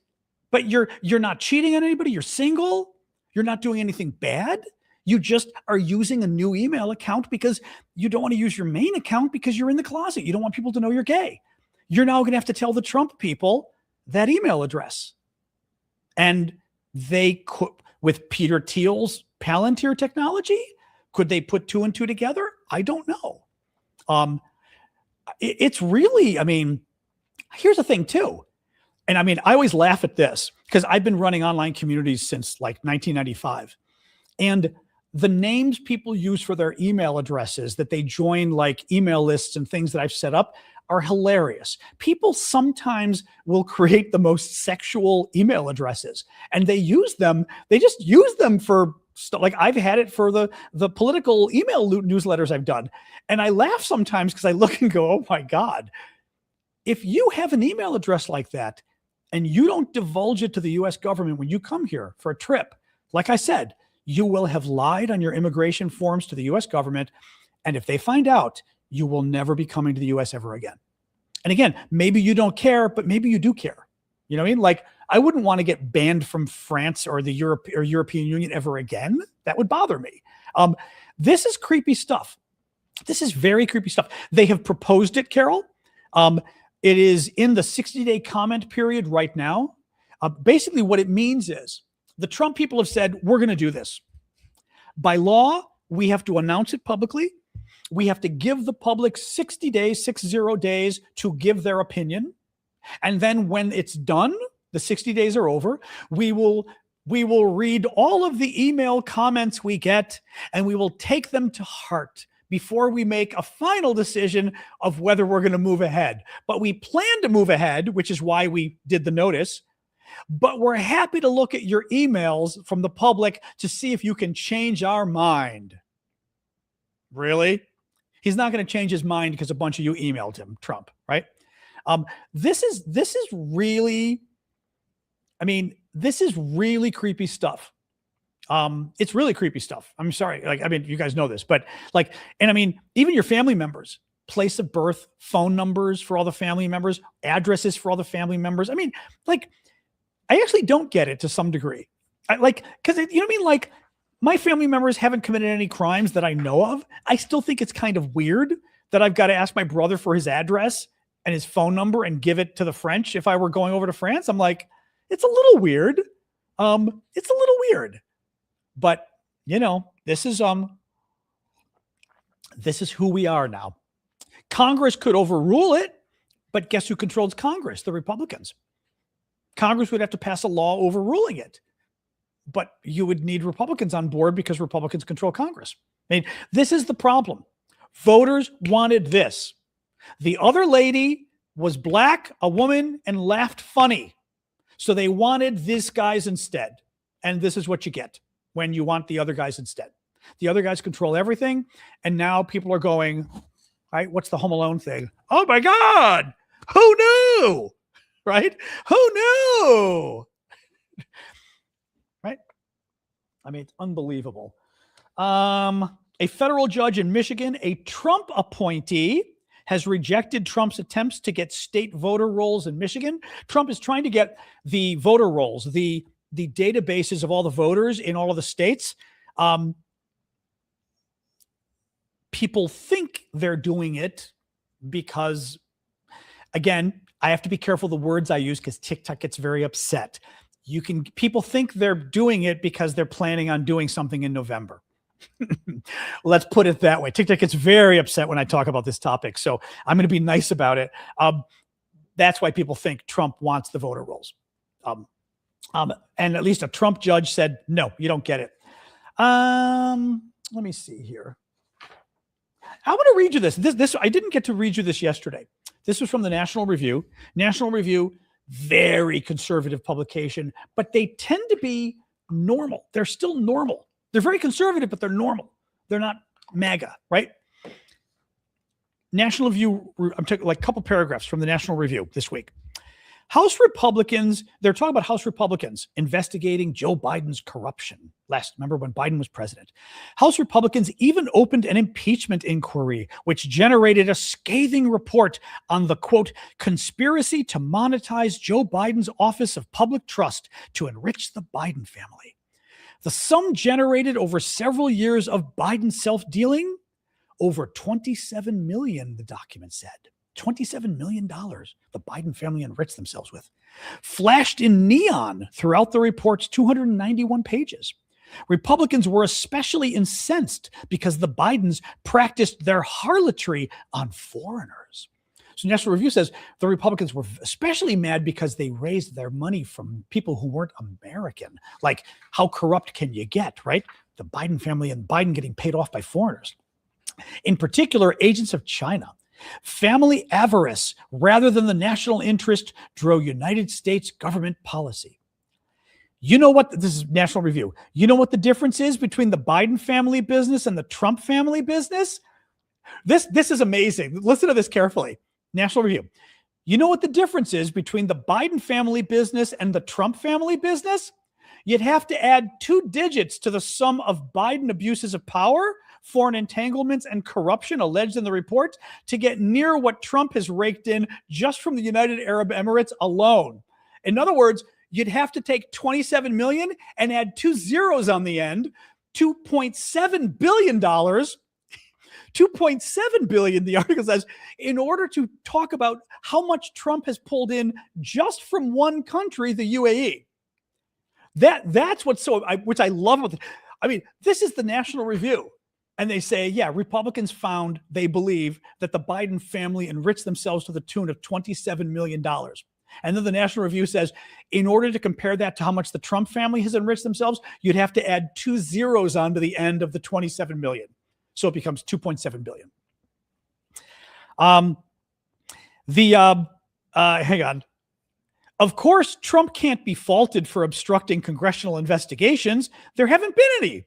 But you're not cheating on anybody. You're single. You're not doing anything bad. You just are using a new email account because you don't want to use your main account because you're in the closet. You don't want people to know you're gay. You're now going to have to tell the Trump people that email address. And they could, with Peter Thiel's Palantir technology, could they put two and two together? I don't know. It's really, I mean, here's the thing too. And I mean, I always laugh at this because I've been running online communities since like 1995. And the names people use for their email addresses that they join like email lists and things that I've set up are hilarious. People sometimes will create the most sexual email addresses and they use them. They just use them for stuff. Like I've had it for the political email newsletters I've done. And I laugh sometimes because I look and go, oh my God, if you have an email address like that and you don't divulge it to the US government when you come here for a trip, like I said, you will have lied on your immigration forms to the US government. And if they find out, you will never be coming to the US ever again. And again, maybe you don't care, but maybe you do care. You know what I mean? Like I wouldn't want to get banned from France or the European Union ever again. That would bother me. This is creepy stuff. This is very creepy stuff. They have proposed it, Carol. It is in the 60-day comment period right now. Basically what it means is the Trump people have said, we're going to do this. By law, we have to announce it publicly. We have to give the public 60 days to give their opinion. And then when it's done, the 60 days are over, we will read all of the email comments we get and we will take them to heart before we make a final decision of whether we're going to move ahead. But we plan to move ahead, which is why we did the notice. But we're happy to look at your emails from the public to see if you can change our mind. Really? He's not going to change his mind because a bunch of you emailed him, Trump, right? This is really, I mean, this is really creepy stuff. It's really creepy stuff. I'm sorry. Like, I mean, you guys know this, but like, and I mean, even your family members, place of birth, phone numbers for all the family members, addresses for all the family members. I mean, like, I actually don't get it to some degree. Cause you know what I mean? Like my family members haven't committed any crimes that I know of. I still think it's kind of weird that I've got to ask my brother for his address and his phone number and give it to the French. If I were going over to France, I'm like, it's a little weird. It's a little weird, but you know, this is who we are now. Congress could overrule it, but guess who controls Congress? The Republicans. Congress would have to pass a law overruling it, but you would need Republicans on board because Republicans control Congress. I mean, this is the problem. Voters wanted this. The other lady was black, a woman, and laughed funny. So they wanted these guys instead. And this is what you get when you want the other guys instead. The other guys control everything. And now people are going, right? What's the Home Alone thing? Oh my God, who knew? Right? Who knew? Right? I mean, it's unbelievable. A federal judge in Michigan, a Trump appointee, has rejected Trump's attempts to get state voter rolls in Michigan. Trump is trying to get the voter rolls, the databases of all the voters in all of the states. People think they're doing it because, again, I have to be careful the words I use because TikTok gets very upset. People think they're doing it because they're planning on doing something in November. Let's put it that way. TikTok gets very upset when I talk about this topic. So I'm going to be nice about it. That's why people think Trump wants the voter rolls. And at least a Trump judge said, no, you don't get it. Let me see here. I want to read you this. I didn't get to read you this yesterday. This was from the National Review. National Review, very conservative publication, but they tend to be normal. They're still normal. They're very conservative, but they're normal. They're not MAGA, right? National Review, I'm taking like a couple paragraphs from the National Review this week. House Republicans, they're talking about House Republicans investigating Joe Biden's corruption. Remember when Biden was president? House Republicans even opened an impeachment inquiry, which generated a scathing report on the, quote, conspiracy to monetize Joe Biden's Office of Public Trust to enrich the Biden family. The sum generated over several years of Biden self-dealing, over $27 million, the document said. $27 million the Biden family enriched themselves with, flashed in neon throughout the report's 291 pages. Republicans were especially incensed because the Bidens practiced their harlotry on foreigners. So National Review says the Republicans were especially mad because they raised their money from people who weren't American. Like, how corrupt can you get, right? The Biden family and Biden getting paid off by foreigners. In particular, agents of China. Family avarice rather than the national interest drove United States government policy. You know what? This is National Review. You know what the difference is between the Biden family business and the Trump family business? This is amazing. Listen to this carefully. National Review. You know what the difference is between the Biden family business and the Trump family business? You'd have to add 2 digits to the sum of Biden abuses of power, foreign entanglements, and corruption alleged in the report to get near what Trump has raked in just from the United Arab Emirates alone. In other words, you'd have to take 27 million and add 2 zeros on the end, $2.7 billion. 2.7 billion, the article says, in order to talk about how much Trump has pulled in just from one country, the UAE. That's what's which I love. I mean, this is the National Review. And they say, yeah, Republicans they believe that the Biden family enriched themselves to the tune of $27 million. And then the National Review says, in order to compare that to how much the Trump family has enriched themselves, you'd have to add 2 zeros onto the end of the 27 million. So it becomes 2.7 billion. Hang on. Of course, Trump can't be faulted for obstructing congressional investigations. There haven't been any.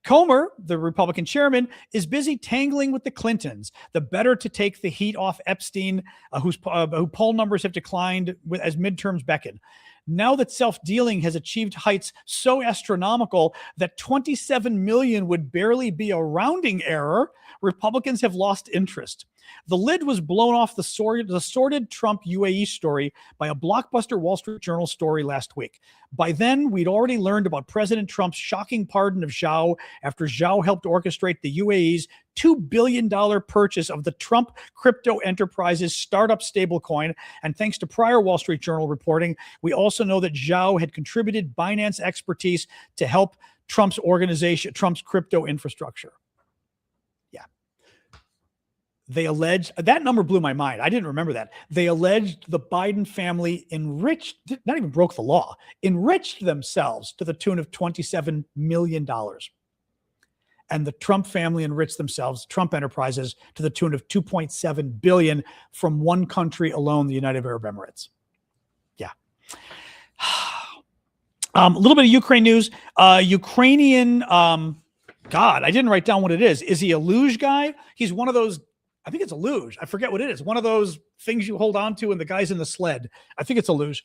Comer, the Republican chairman, is busy tangling with the Clintons, the better to take the heat off Epstein, who poll numbers have declined as midterms beckon. Now that self-dealing has achieved heights so astronomical that 27 million would barely be a rounding error, Republicans have lost interest. The lid was blown off the sordid Trump UAE story by a blockbuster Wall Street Journal story last week. By then, we'd already learned about President Trump's shocking pardon of Zhao after Zhao helped orchestrate the UAE's $2 billion purchase of the Trump crypto enterprise's startup stablecoin. And thanks to prior Wall Street Journal reporting, we also know that Zhao had contributed Binance expertise to help Trump's crypto infrastructure. They alleged, that number blew my mind. I didn't remember that. They alleged the Biden family not even broke the law, enriched themselves to the tune of $27 million. And the Trump family enriched themselves, Trump enterprises, to the tune of $2.7 billion from one country alone, the United Arab Emirates. Yeah. A little bit of Ukraine news. Ukrainian, God, I didn't write down what it is. Is he a luge guy? He's one of those, I think it's a luge. I forget what it is. One of those things you hold on to and the guy's in the sled. I think it's a luge.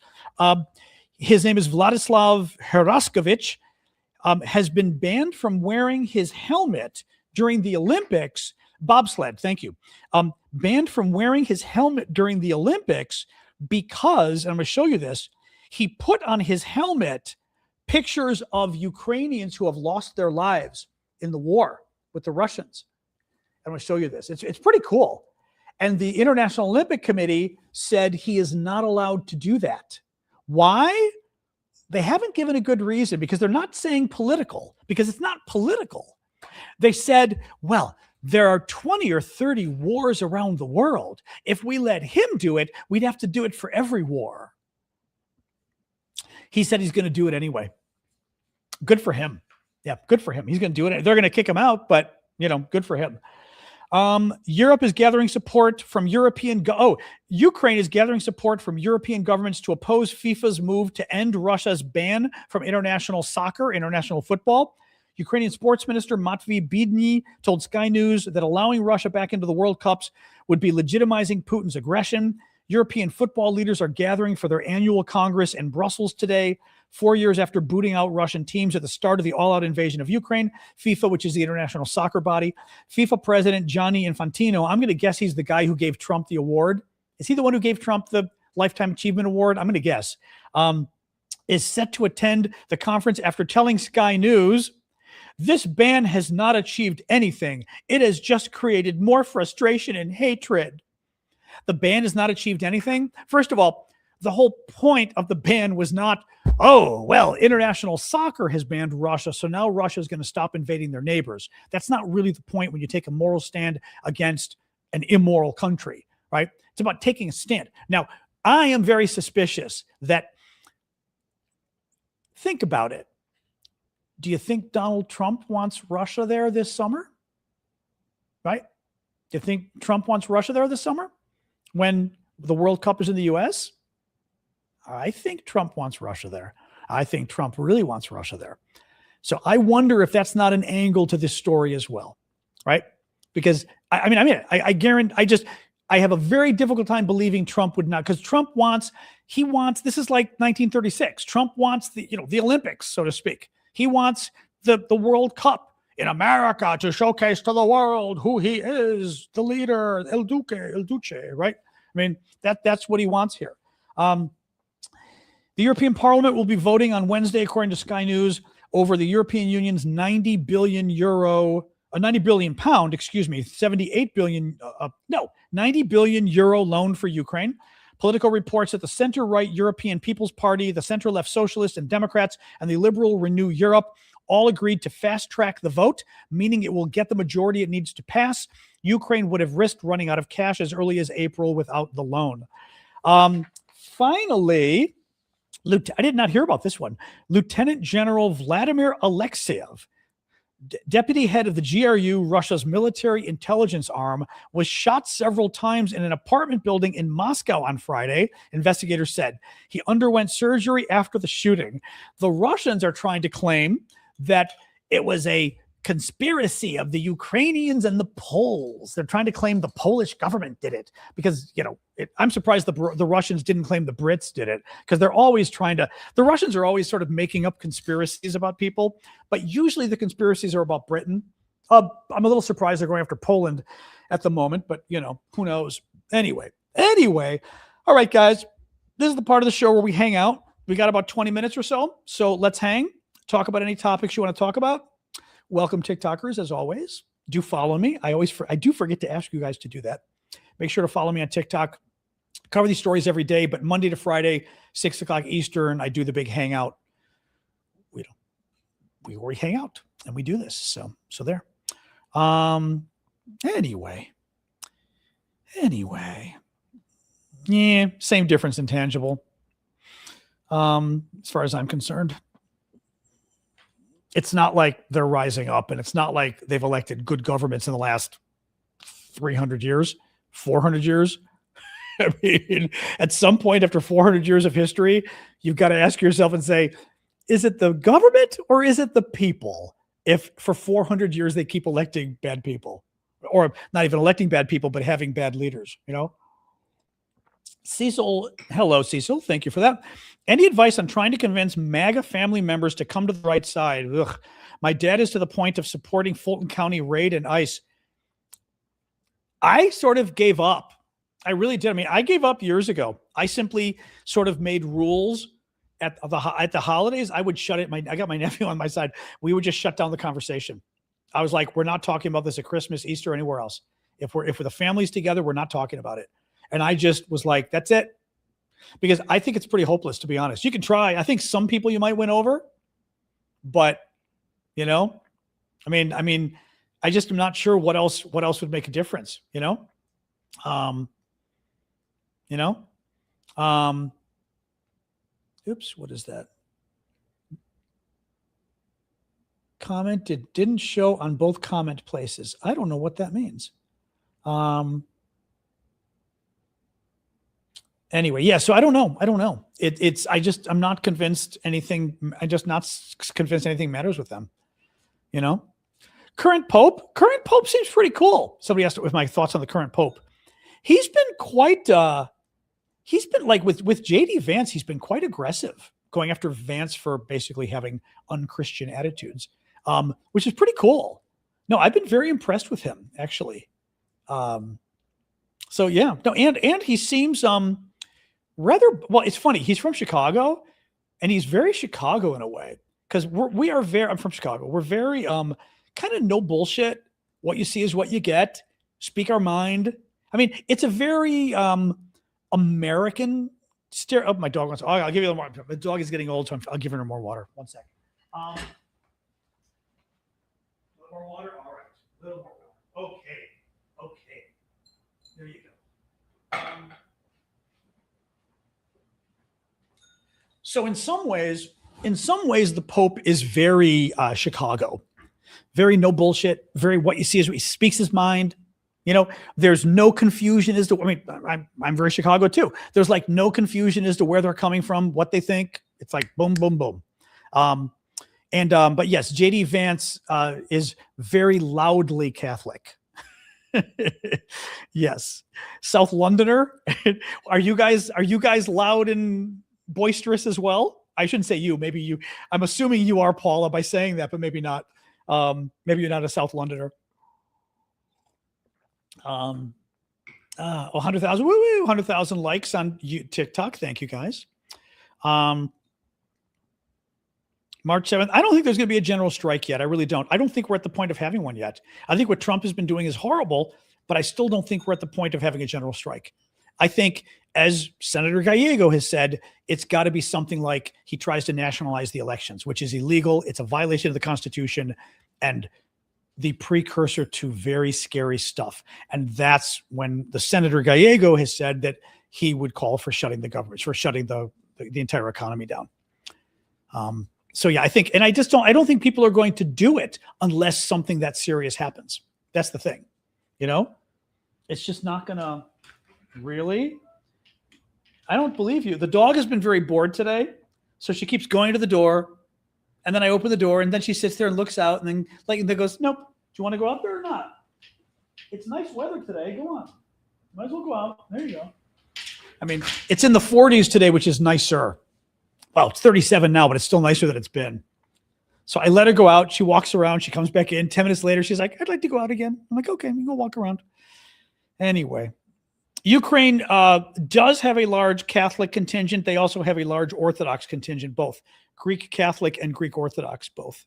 His name is Vladislav Heraskovich, has been banned from wearing his helmet during the Olympics. Bobsled, thank you. Banned from wearing his helmet during the Olympics because, and I'm going to show you this, he put on his helmet pictures of Ukrainians who have lost their lives in the war with the Russians. I'm going to show you this. It's pretty cool. And the International Olympic Committee said he is not allowed to do that. Why? They haven't given a good reason, because they're not saying political, because it's not political. They said, well, there are 20 or 30 wars around the world. If we let him do it, we'd have to do it for every war. He said he's going to do it anyway. Good for him. Yeah, good for him. He's going to do it. They're going to kick him out, but, good for him. Europe is gathering support from Ukraine is gathering support from European governments to oppose FIFA's move to end Russia's ban from international football. Ukrainian sports minister Matvey Bidny told Sky News that allowing Russia back into the World Cups would be legitimizing Putin's aggression. European football leaders are gathering for their annual Congress in Brussels today. 4 years after booting out Russian teams at the start of the all-out invasion of Ukraine, FIFA, which is the international soccer body, FIFA president Gianni Infantino, I'm going to guess he's the guy who gave Trump the award. Is he the one who gave Trump the Lifetime Achievement Award? I'm going to guess. Is set to attend the conference after telling Sky News, this ban has not achieved anything. It has just created more frustration and hatred. The ban has not achieved anything. First of all, the whole point of the ban was not, international soccer has banned Russia, so now Russia is going to stop invading their neighbors. That's not really the point when you take a moral stand against an immoral country, right? It's about taking a stand. Now, I am very suspicious that, think about it. Do you think Donald Trump wants Russia there this summer? Right? Do you think Trump wants Russia there this summer when the World Cup is in the US? I think Trump wants Russia there. I think Trump really wants Russia there. So I wonder if that's not an angle to this story as well, right? Because I guarantee, I have a very difficult time believing Trump would not, because Trump wants, this is like 1936. Trump wants the Olympics, so to speak. He wants the World Cup in America to showcase to the world who he is, the leader, El Duce, right? I mean, that's what he wants here. The European Parliament will be voting on Wednesday, according to Sky News, over the European Union's 90 billion pound, 90 billion euro loan for Ukraine. Political reports that the center-right European People's Party, the center-left Socialists and Democrats, and the liberal Renew Europe all agreed to fast-track the vote, meaning it will get the majority it needs to pass. Ukraine would have risked running out of cash as early as April without the loan. Finally, I did not hear about this one. Lieutenant General Vladimir Alexeyev, deputy head of the GRU, Russia's military intelligence arm, was shot several times in an apartment building in Moscow on Friday, investigators said. He underwent surgery after the shooting. The Russians are trying to claim that it was a conspiracy of the Ukrainians and the Poles. They're trying to claim the Polish government did it because, I'm surprised the Russians didn't claim the Brits did it, because the Russians are always sort of making up conspiracies about people, but usually the conspiracies are about Britain. I'm a little surprised they're going after Poland at the moment, but who knows? Anyway. All right, guys, this is the part of the show where we hang out. We got about 20 minutes or so. So let's hang, talk about any topics you want to talk about. Welcome, TikTokers, as always. Do follow me. I do forget to ask you guys to do that. Make sure to follow me on TikTok. Cover these stories every day, but Monday to Friday, 6 o'clock Eastern, I do the big hangout. We hang out and we do this. So there. Anyway. Yeah, same difference in tangible. As far as I'm concerned. It's not like they're rising up, and it's not like they've elected good governments in the last 300 years, 400 years. I mean, at some point after 400 years of history, you've got to ask yourself and say, is it the government or is it the people? If for 400 years they keep electing bad people, or not even electing bad people, but having bad leaders, Cecil, hello, Cecil. Thank you for that. Any advice on trying to convince MAGA family members to come to the right side? Ugh. My dad is to the point of supporting Fulton County raid and ICE. I sort of gave up. I really did. I mean, I gave up years ago. I simply sort of made rules at the holidays. I would shut it. I got my nephew on my side. We would just shut down the conversation. I was like, we're not talking about this at Christmas, Easter, or anywhere else. If the family's together, we're not talking about it. And I just was like, that's it. Because I think it's pretty hopeless, to be honest. You can try. I think some people you might win over, but I just am not sure what else would make a difference, Oops, what is that? Comment, it didn't show on both comment places. I don't know what that means. Anyway, yeah, so I don't know. I'm not convinced anything. I'm just not convinced anything matters with them. Current Pope seems pretty cool. Somebody asked with my thoughts on the current Pope. He's been quite, he's been like with JD Vance, he's been quite aggressive going after Vance for basically having unchristian attitudes, which is pretty cool. No, I've been very impressed with him, actually. So yeah, no, and he seems, rather, well, it's funny. He's from Chicago, and he's very Chicago in a way, because I'm from Chicago. We're very kind of no bullshit. What you see is what you get. Speak our mind. I mean, it's a very American stare. Oh, my dog wants. Oh, I'll give you a little more. The dog is getting old, so I'll give her more water. 1 second. A little more water. All right. A little more water. Okay. There you So in some ways, the Pope is very Chicago, very no bullshit, very what you see is what he speaks his mind. You know, there's no confusion as to, I mean, I'm very Chicago too. There's like no confusion as to where they're coming from, what they think. It's like boom, boom, boom. But yes, JD Vance is very loudly Catholic. Yes. South Londoner. Are you guys loud and boisterous as well? I shouldn't say you, maybe you. I'm assuming you are, Paula, by saying that, but maybe not. Maybe you're not a South Londoner. 100,000, 100,000 likes on TikTok. Thank you guys. March 7th. I don't think there's going to be a general strike yet. I really don't. I don't think we're at the point of having one yet. I think what Trump has been doing is horrible, but I still don't think we're at the point of having a general strike. I think, as Senator Gallego has said, it's got to be something like he tries to nationalize the elections, which is illegal. It's a violation of the Constitution and the precursor to very scary stuff. And that's when the Senator Gallego has said that he would call for shutting the government, for shutting the entire economy down. So yeah, I think, and I don't think people are going to do it unless something that serious happens. That's the thing, you know, it's just not gonna really. I don't believe you. The dog has been very bored today. So she keeps going to the door and then I open the door and then she sits there and looks out and then goes, nope. Do you want to go out there or not? It's nice weather today. Go on. Might as well go out. There you go. I mean, it's in the 40s today, which is nicer. Well, it's 37 now, but it's still nicer than it's been. So I let her go out. She walks around. She comes back in. 10 minutes later, she's like, I'd like to go out again. I'm like, okay, you go walk around. Anyway, Ukraine does have a large Catholic contingent. They also have a large Orthodox contingent, both Greek Catholic and Greek Orthodox, both.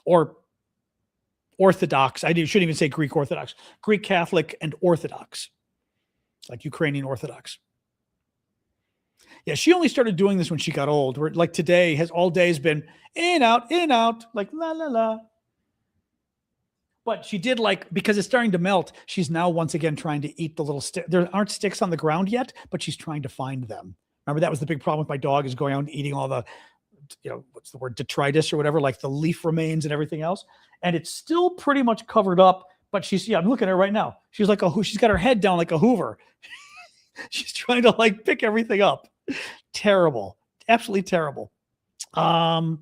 Or Orthodox. I shouldn't even say Greek Orthodox. Greek Catholic and Orthodox. It's like Ukrainian Orthodox. Yeah, she only started doing this when she got old. Where like today has all days been in, out, like la, la, la. But she did because it's starting to melt, she's now once again trying to eat the little stick. There aren't sticks on the ground yet, but she's trying to find them. Remember, that was the big problem with my dog, is going out and eating all the, what's the word, detritus or whatever, like the leaf remains and everything else. And it's still pretty much covered up, but I'm looking at her right now. She's like she's got her head down like a Hoover. She's trying to pick everything up. Terrible. Absolutely terrible. An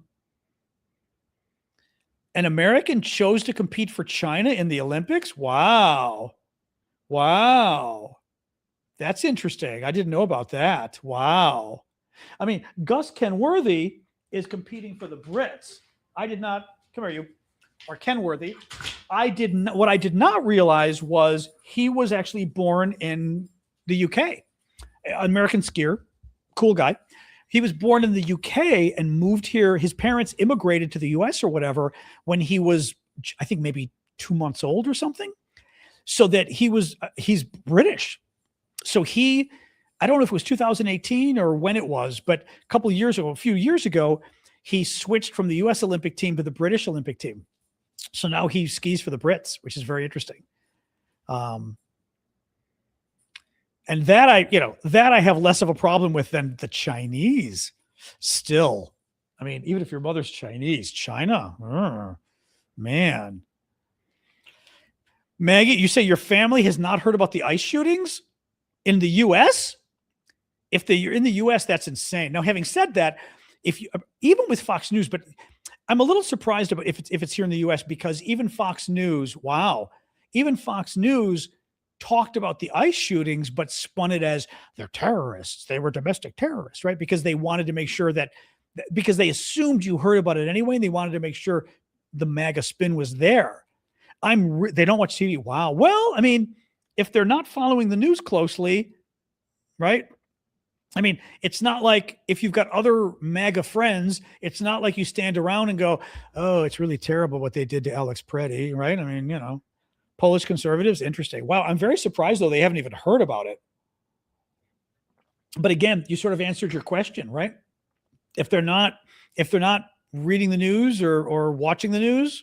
American chose to compete for China in the Olympics. Wow. That's interesting. I didn't know about that. Wow. I mean, Gus Kenworthy is competing for the Brits. I did not, come here, you, or Kenworthy. What I did not realize was he was actually born in the UK. American skier, cool guy. He was born in the UK and moved here. His parents immigrated to the US or whatever when he was, I think, maybe 2 months old or something. So that he's British. So I don't know if it was 2018 or when it was, but a few years ago, he switched from the US Olympic team to the British Olympic team. So now he skis for the Brits, which is very interesting. And that I have less of a problem with than the Chinese. Still, I mean, even if your mother's Chinese, China, man. Maggie, you say your family has not heard about the ICE shootings in the U.S.? If you're in the U.S., that's insane. Now, having said that, even with Fox News, but I'm a little surprised about if it's here in the U.S. because even Fox News, talked about the ICE shootings, but spun it as they're terrorists. They were domestic terrorists, right? Because they wanted to make sure because they assumed you heard about it anyway, and they wanted to make sure the MAGA spin was there. They don't watch TV. Wow. Well, I mean, if they're not following the news closely, right? I mean, it's not like if you've got other MAGA friends, it's not like you stand around and go, oh, it's really terrible what they did to Alex Preddy, right? I mean, Polish conservatives, interesting. Wow, I'm very surprised, though, they haven't even heard about it. But again, you sort of answered your question, right? If they're not reading the news or watching the news,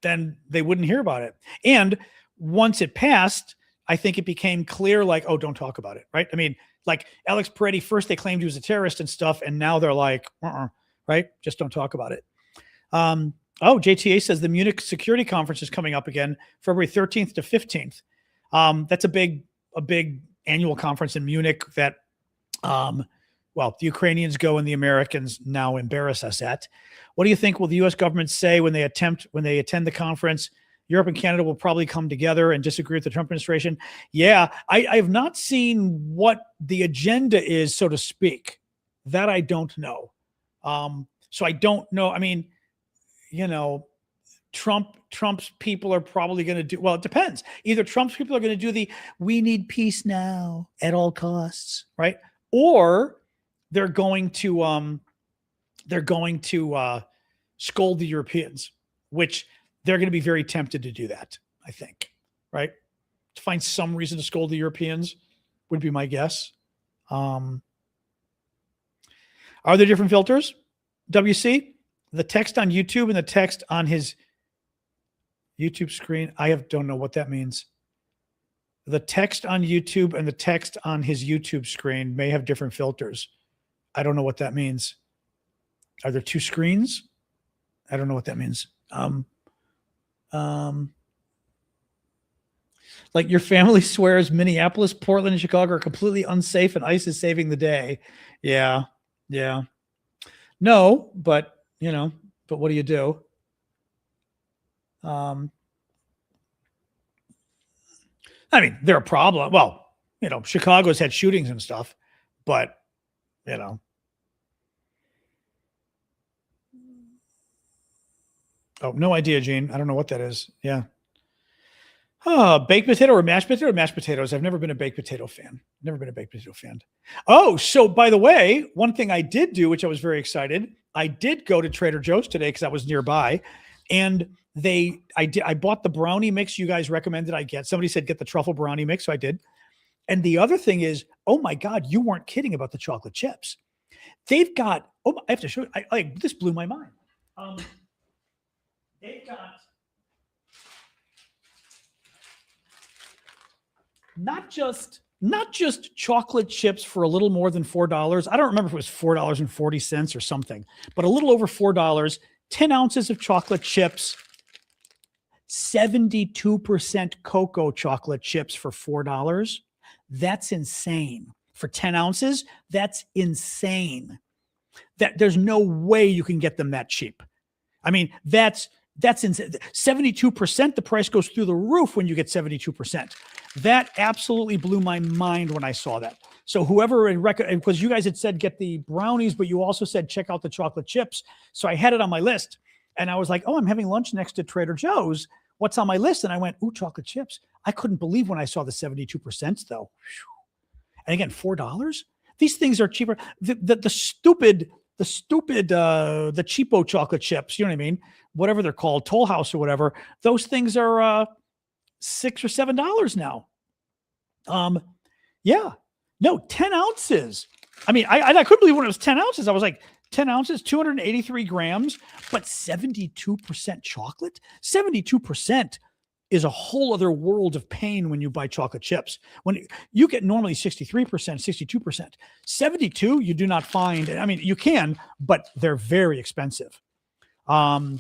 then they wouldn't hear about it. And once it passed, I think it became clear, like, oh, don't talk about it, right? I mean, like Alex Peretti, first they claimed he was a terrorist and stuff, and now they're like, right? Just don't talk about it. JTA says the Munich Security Conference is coming up again, February 13th to 15th. That's a big annual conference in Munich that, the Ukrainians go and the Americans now embarrass us at. What do you think will the U.S. government say when they attend the conference? Europe and Canada will probably come together and disagree with the Trump administration. Yeah, I have not seen what the agenda is, so to speak. That I don't know. So I don't know. I mean, Trump's people are probably going to do, well, it depends. Either Trump's people are going to do we need peace now at all costs, right? Or they're going to scold the Europeans, which they're going to be very tempted to do that, I think, right? To find some reason to scold the Europeans would be my guess. Are there different filters? WC, the text on YouTube and the text on his YouTube screen, don't know what that means. The text on YouTube and the text on his YouTube screen may have different filters. I don't know what that means. Are there two screens? I don't know what that means. Like your family swears Minneapolis, Portland, and Chicago are completely unsafe and ICE is saving the day. Yeah. No, but what do you do? I mean, they're a problem. Well, Chicago's had shootings and stuff, but Oh, no idea, Gene. I don't know what that is. Yeah. Baked potato or mashed potato? Mashed potatoes. I've never been a baked potato fan. Oh, so by the way, one thing I did do, which I was very excited, I did go to Trader Joe's today because I was nearby, and I bought the brownie mix you guys recommended I get. Somebody said get the truffle brownie mix, so I did. And the other thing is, oh my God, you weren't kidding about the chocolate chips. They've got, I have to show you, this blew my mind. They've got not just chocolate chips for a little more than $4. I don't remember if it was $4.40 or something, but a little over $4, 10 ounces of chocolate chips, 72% cocoa chocolate chips for $4. That's insane. For 10 ounces, that's insane. There's no way you can get them that cheap. I mean, that's insane. 72%, the price goes through the roof when you get 72%. That absolutely blew my mind when I saw that. So whoever, because you guys had said get the brownies, but you also said check out the chocolate chips. So I had it on my list, and I was like, oh, I'm having lunch next to Trader Joe's. What's on my list? And I went, ooh, chocolate chips. I couldn't believe when I saw the 72% though. And again, $4. These things are cheaper. The cheapo chocolate chips, you know what I mean? Whatever they're called, Toll House or whatever. Those things are $6 or $7 now. Yeah. No, 10 ounces. I mean, I couldn't believe when it was 10 ounces. I was like, 10 ounces, 283 grams, but 72% chocolate? 72% is a whole other world of pain when you buy chocolate chips. When you get normally 63%, 62%. 72, you do not find. I mean, you can, but they're very expensive. I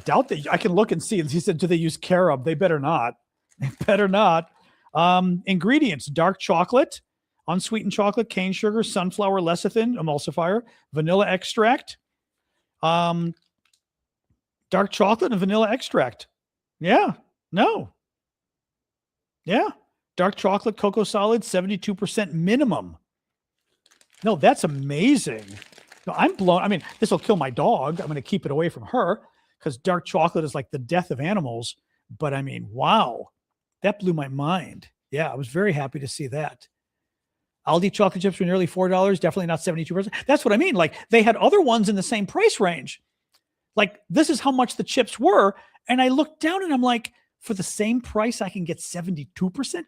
doubt that. I can look and see. He said, do they use carob? They better not. They better not. Ingredients: dark chocolate, unsweetened chocolate, cane sugar, sunflower lecithin, emulsifier, vanilla extract, dark chocolate and vanilla extract. Yeah. No. Yeah. Dark chocolate, cocoa solid, 72% minimum. No, that's amazing. No, I'm blown. I mean, this will kill my dog. I'm going to keep it away from her because dark chocolate is like the death of animals. But I mean, wow, that blew my mind. Yeah, I was very happy to see that. Aldi chocolate chips were nearly $4. Definitely not 72%. That's what I mean. Like they had other ones in the same price range. Like this is how much the chips were. And I looked down and I'm like, for the same price, I can get 72%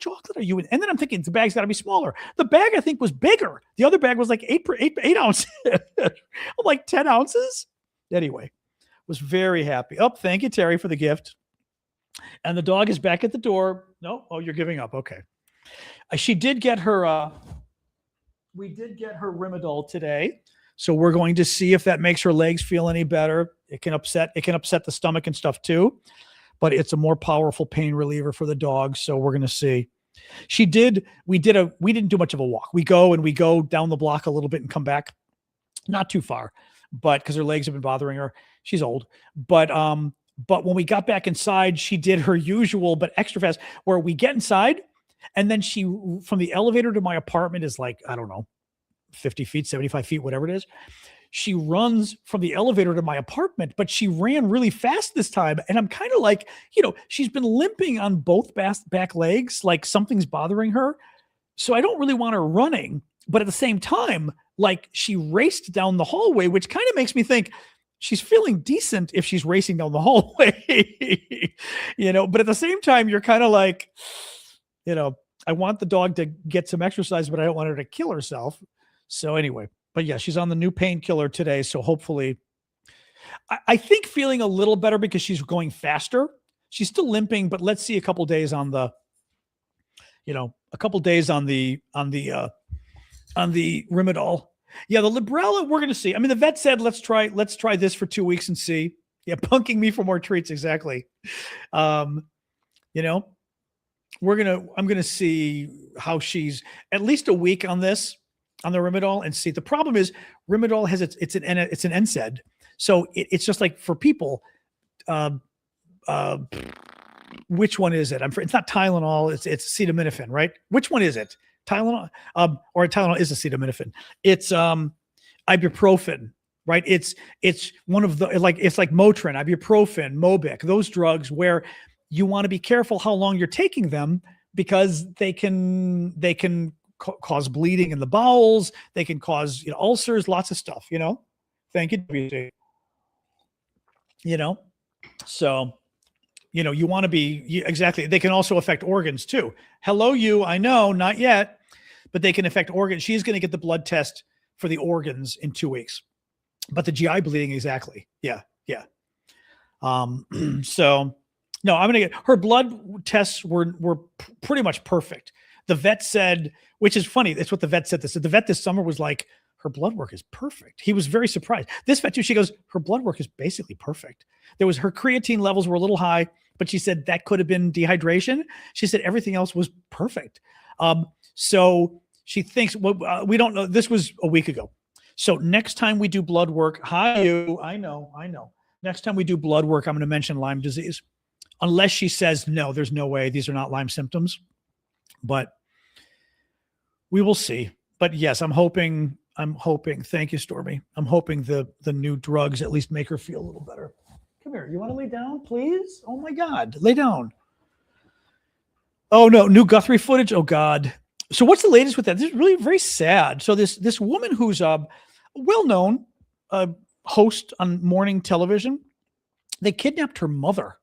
chocolate. Are you? And then I'm thinking the bag's got to be smaller. The bag I think was bigger. The other bag was like eight ounces. I'm like 10 ounces. Anyway, was very happy. Oh, thank you, Terry, for the gift. And the dog is back at the door. No, oh, you're giving up. Okay. She did get her, we did get her Rimadyl today. So we're going to see if that makes her legs feel any better. It can upset the stomach and stuff too, but it's a more powerful pain reliever for the dog. So we're going to see. We didn't do much of a walk. We go down the block a little bit and come back. Not too far, but because her legs have been bothering her. She's old. But when we got back inside, she did her usual, but extra fast, where we get inside and then from the elevator to my apartment is like, I don't know, 50 feet, 75 feet, whatever it is. She runs from the elevator to my apartment, but she ran really fast this time. And I'm kind of like, she's been limping on both back legs, like something's bothering her. So I don't really want her running, but at the same time, like she raced down the hallway, which kind of makes me think she's feeling decent if she's racing down the hallway, but at the same time, you're kind of like, I want the dog to get some exercise, but I don't want her to kill herself. So anyway, but yeah, she's on the new painkiller today. So hopefully I think feeling a little better because she's going faster. She's still limping, but let's see a couple days on the Rimadyl. Yeah, the Librela, we're going to see. I mean, the vet said, let's try this for 2 weeks and see. Yeah, punking me for more treats. Exactly. I'm going to see how she's at least a week on the Rimadyl and see. The problem is Rimadyl has it's an NSAID. So it's just like for people, which one is it? It's not Tylenol. It's acetaminophen, right? Which one is it? Tylenol, or Tylenol is acetaminophen. It's ibuprofen, right? It's one of the it's like Motrin, ibuprofen, Mobic, those drugs where you want to be careful how long you're taking them because they can cause bleeding in the bowels. They can cause ulcers, lots of stuff. Thank you, WC. So. You want to be exactly. They can also affect organs too. Hello, you. I know, not yet, but they can affect organs. She's going to get the blood test for the organs in 2 weeks, but the GI bleeding, exactly. Yeah. So no, I'm going to get her blood tests were pretty much perfect. The vet said, which is funny. That's what the vet said. The vet this summer was like, her blood work is perfect. He was very surprised. This vet too, she goes, her blood work is basically perfect. Her creatine levels were a little high, but she said that could have been dehydration. She said everything else was perfect. So she thinks, we don't know. This was a week ago. So next time we do blood work, I know. Next time we do blood work, I'm going to mention Lyme disease, unless she says, no, there's no way. These are not Lyme symptoms, but we will see. But yes, I'm hoping, thank you, Stormy. I'm hoping the new drugs at least make her feel a little better. Come here. You want to lay down, please? Oh my God. Lay down. Oh no. New Guthrie footage. Oh God. So what's the latest with that? This is really very sad. So this woman who's a well-known host on morning television, they kidnapped her mother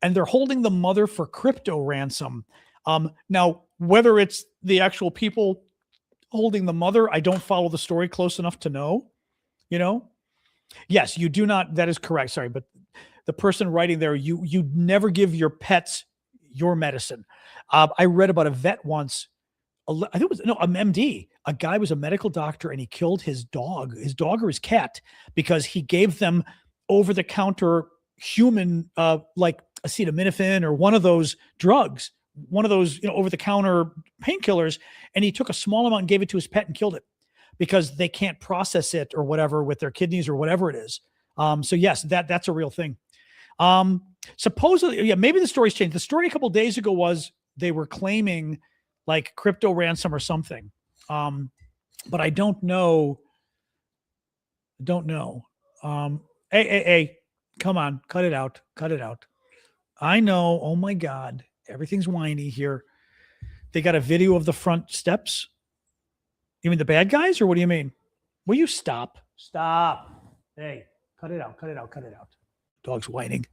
and they're holding the mother for crypto ransom. Now, whether it's the actual people holding the mother, I don't follow the story close enough to know, Yes, you do not. That is correct. Sorry. But the person writing there, you never give your pets your medicine. I read about a vet once. I think it was a MD. A guy was a medical doctor and he killed his dog or his cat because he gave them over the counter human, like acetaminophen or one of those drugs, one of those, over the counter painkillers. And he took a small amount and gave it to his pet and killed it because they can't process it or whatever with their kidneys or whatever it is. So yes, that's a real thing. Supposedly, yeah, maybe the story's changed. The story a couple of days ago was they were claiming like crypto ransom or something. But I don't know. Hey, come on, cut it out. I know. Oh my God. Everything's whiny here. They got a video of the front steps. You mean the bad guys or what do you mean? Will you stop? Hey, cut it out. Dog's whining.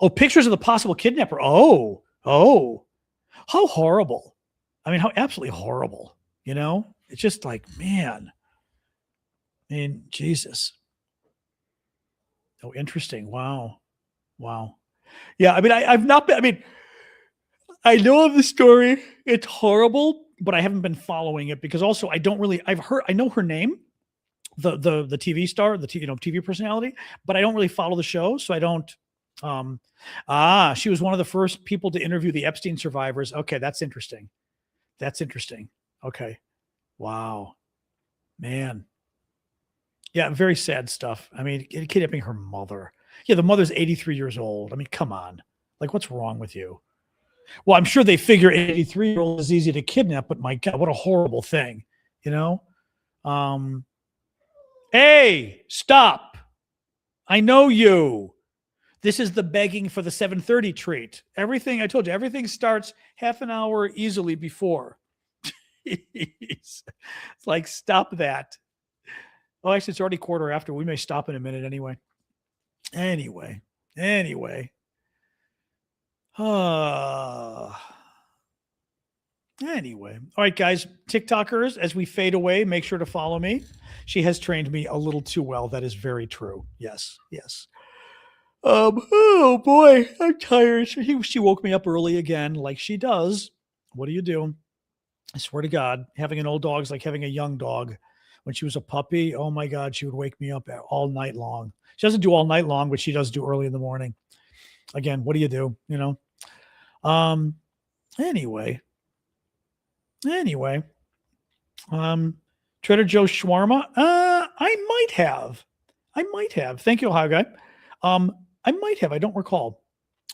Oh, pictures of the possible kidnapper. Oh, how horrible. I mean, how absolutely horrible, It's just like, man. I mean, Jesus. Oh, interesting. Wow. Yeah, I mean, I've not been. I mean, I know of the story. It's horrible, but I haven't been following it because also I don't really. I know her name, the TV star, the TV personality, but I don't really follow the show, so I don't. She was one of the first people to interview the Epstein survivors. Okay, that's interesting. That's interesting. Okay, wow, man. Yeah, very sad stuff. I mean, kidnapping her mother. Yeah, the mother's 83 years old. I mean, come on. Like, what's wrong with you? Well, I'm sure they figure 83-year-old is easy to kidnap, but my God, what a horrible thing, you know? Hey, stop. I know you. This is the begging for the 7:30 treat. Everything, I told you, everything starts half an hour easily before. It's like, stop that. Oh, actually, it's already quarter after. We may stop in a minute anyway. Anyway. Anyway. All right, guys, TikTokers, as we fade away, make sure to follow me. She has trained me a little too well. That is very true. Yes. Oh boy, I'm tired. She woke me up early again, like she does. What do you do? I swear to God, having an old dog is like having a young dog. When she was a puppy, oh my God, she would wake me up all night long. She doesn't do all night long, but she does do early in the morning. Again, what do you do? Anyway, Trader Joe's shawarma. I might have. Thank you, Ohio guy. I might have. I don't recall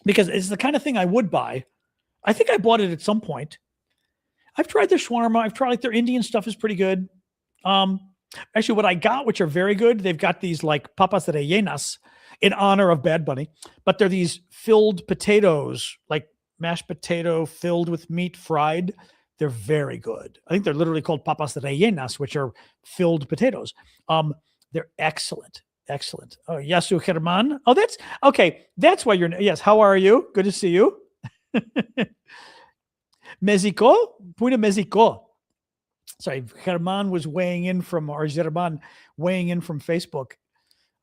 because it's the kind of thing I would buy. I think I bought it at some point. I've tried their shawarma. I've tried their Indian stuff is pretty good. Actually, what I got, which are very good, they've got these like papas rellenas in honor of Bad Bunny, but they're these filled potatoes, like mashed potato filled with meat fried. They're very good. I think they're literally called papas rellenas, which are filled potatoes. They're excellent. Oh, Yasu Herman. Oh, that's okay. That's why yes. How are you? Good to see you. Mexico? Puna Mexico. Sorry, German was weighing in from Facebook.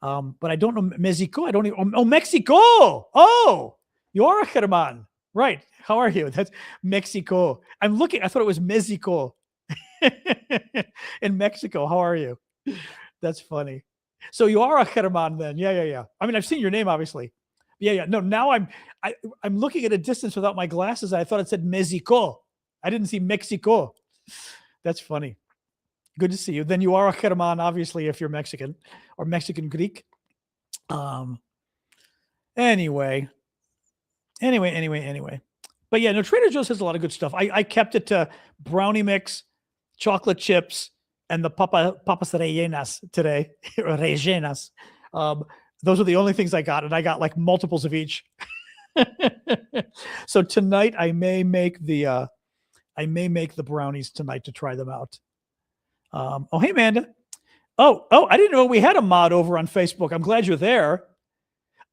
But I don't know Mexico. I don't even, Mexico. Oh, you are a German. Right. How are you? That's Mexico. I'm looking. I thought it was Mexico. In Mexico. How are you? That's funny. So you are a German then. Yeah. I mean, I've seen your name, obviously. Yeah. No, now I'm looking at a distance without my glasses. I thought it said Mexico. I didn't see Mexico. That's funny. Good to see you. Then you are a German, obviously, if you're Mexican or Mexican Greek. Anyway. But yeah, no, Trader Joe's has a lot of good stuff. I kept it to brownie mix, chocolate chips, and the papas rellenas today. Rellenas. Those are the only things I got, and I got like multiples of each. So tonight I may make the brownies tonight to try them out. Oh, hey, Amanda. Oh, I didn't know we had a mod over on Facebook. I'm glad you're there.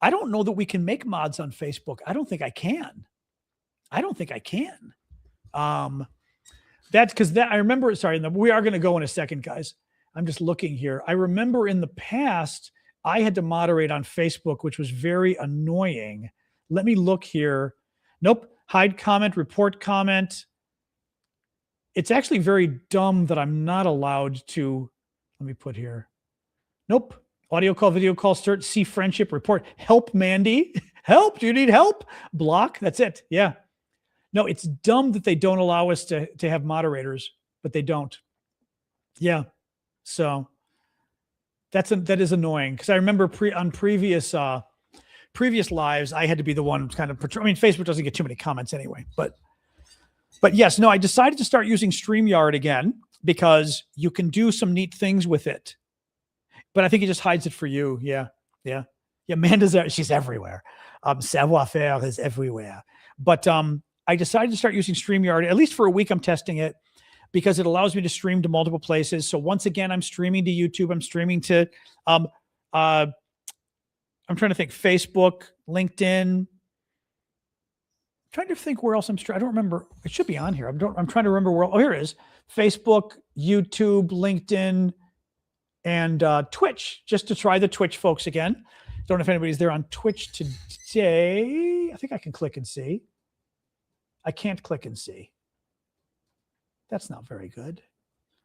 I don't know that we can make mods on Facebook. I don't think I can. That's because I remember, sorry, we are going to go in a second, guys. I'm just looking here. I remember in the past, I had to moderate on Facebook, which was very annoying. Let me look here. Nope. Hide comment, report comment. It's actually very dumb that I'm not allowed to, let me put here. Nope. Audio call, video call, search, see friendship, report. Help, Mandy. Help. Do you need help? Block. That's it. Yeah. No, it's dumb that they don't allow us to have moderators, but they don't. Yeah. So that is annoying because I remember on previous lives, I had to be the one kind of, I mean, Facebook doesn't get too many comments anyway, but yes, no, I decided to start using StreamYard again because you can do some neat things with it. But I think it just hides it for you. Yeah. Amanda's there. She's everywhere. Savoir-faire is everywhere. But I decided to start using StreamYard, at least for a week. I'm testing it because it allows me to stream to multiple places. So once again, I'm streaming to YouTube. I'm streaming to, I'm trying to think, Facebook, LinkedIn. I'm trying to think where else I don't remember. It should be on here. I'm trying to remember where. Oh, here it is. Facebook, YouTube, LinkedIn, and Twitch, just to try the Twitch folks again. Don't know if anybody's there on Twitch today. I think I can click and see. I can't click and see. That's not very good.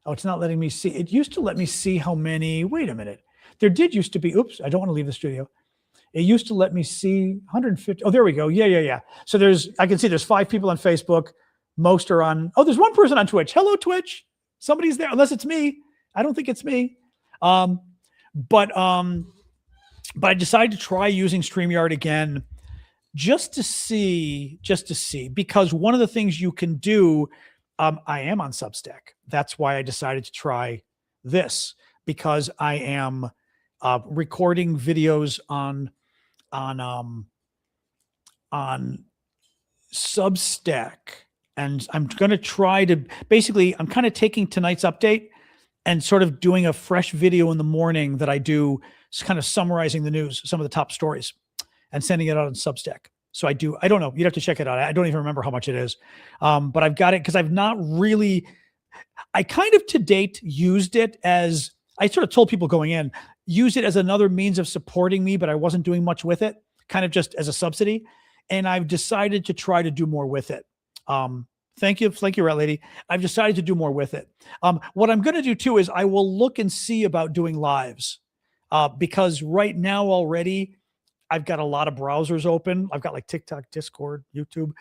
Oh, it's not letting me see. It used to let me see how many. Wait a minute. There did used to be. Oops, I don't want to leave the studio. It used to let me see 150. Oh, there we go. Yeah. So I can see there's 5 people on Facebook. Most are on. Oh, there's 1 person on Twitch. Hello, Twitch. Somebody's there. Unless it's me. I don't think it's me. But I decided to try using StreamYard again just to see, because one of the things you can do, I am on Substack. That's why I decided to try this, because I am recording videos on Substack, and I'm going to try to basically, I'm kind of taking tonight's update and sort of doing a fresh video in the morning that I do, kind of summarizing the news, some of the top stories, and sending it out on Substack. So I don't know. You'd have to check it out. I don't even remember how much it is. But I've got it because I've not really, I kind of to date used it as, I sort of told people going in, use it as another means of supporting me, but I wasn't doing much with it, kind of just as a subsidy. And I've decided to try to do more with it. Thank you, Rat Lady. I've decided to do more with it. What I'm going to do too is I will look and see about doing lives, because right now already I've got a lot of browsers open. I've got like TikTok, Discord, YouTube.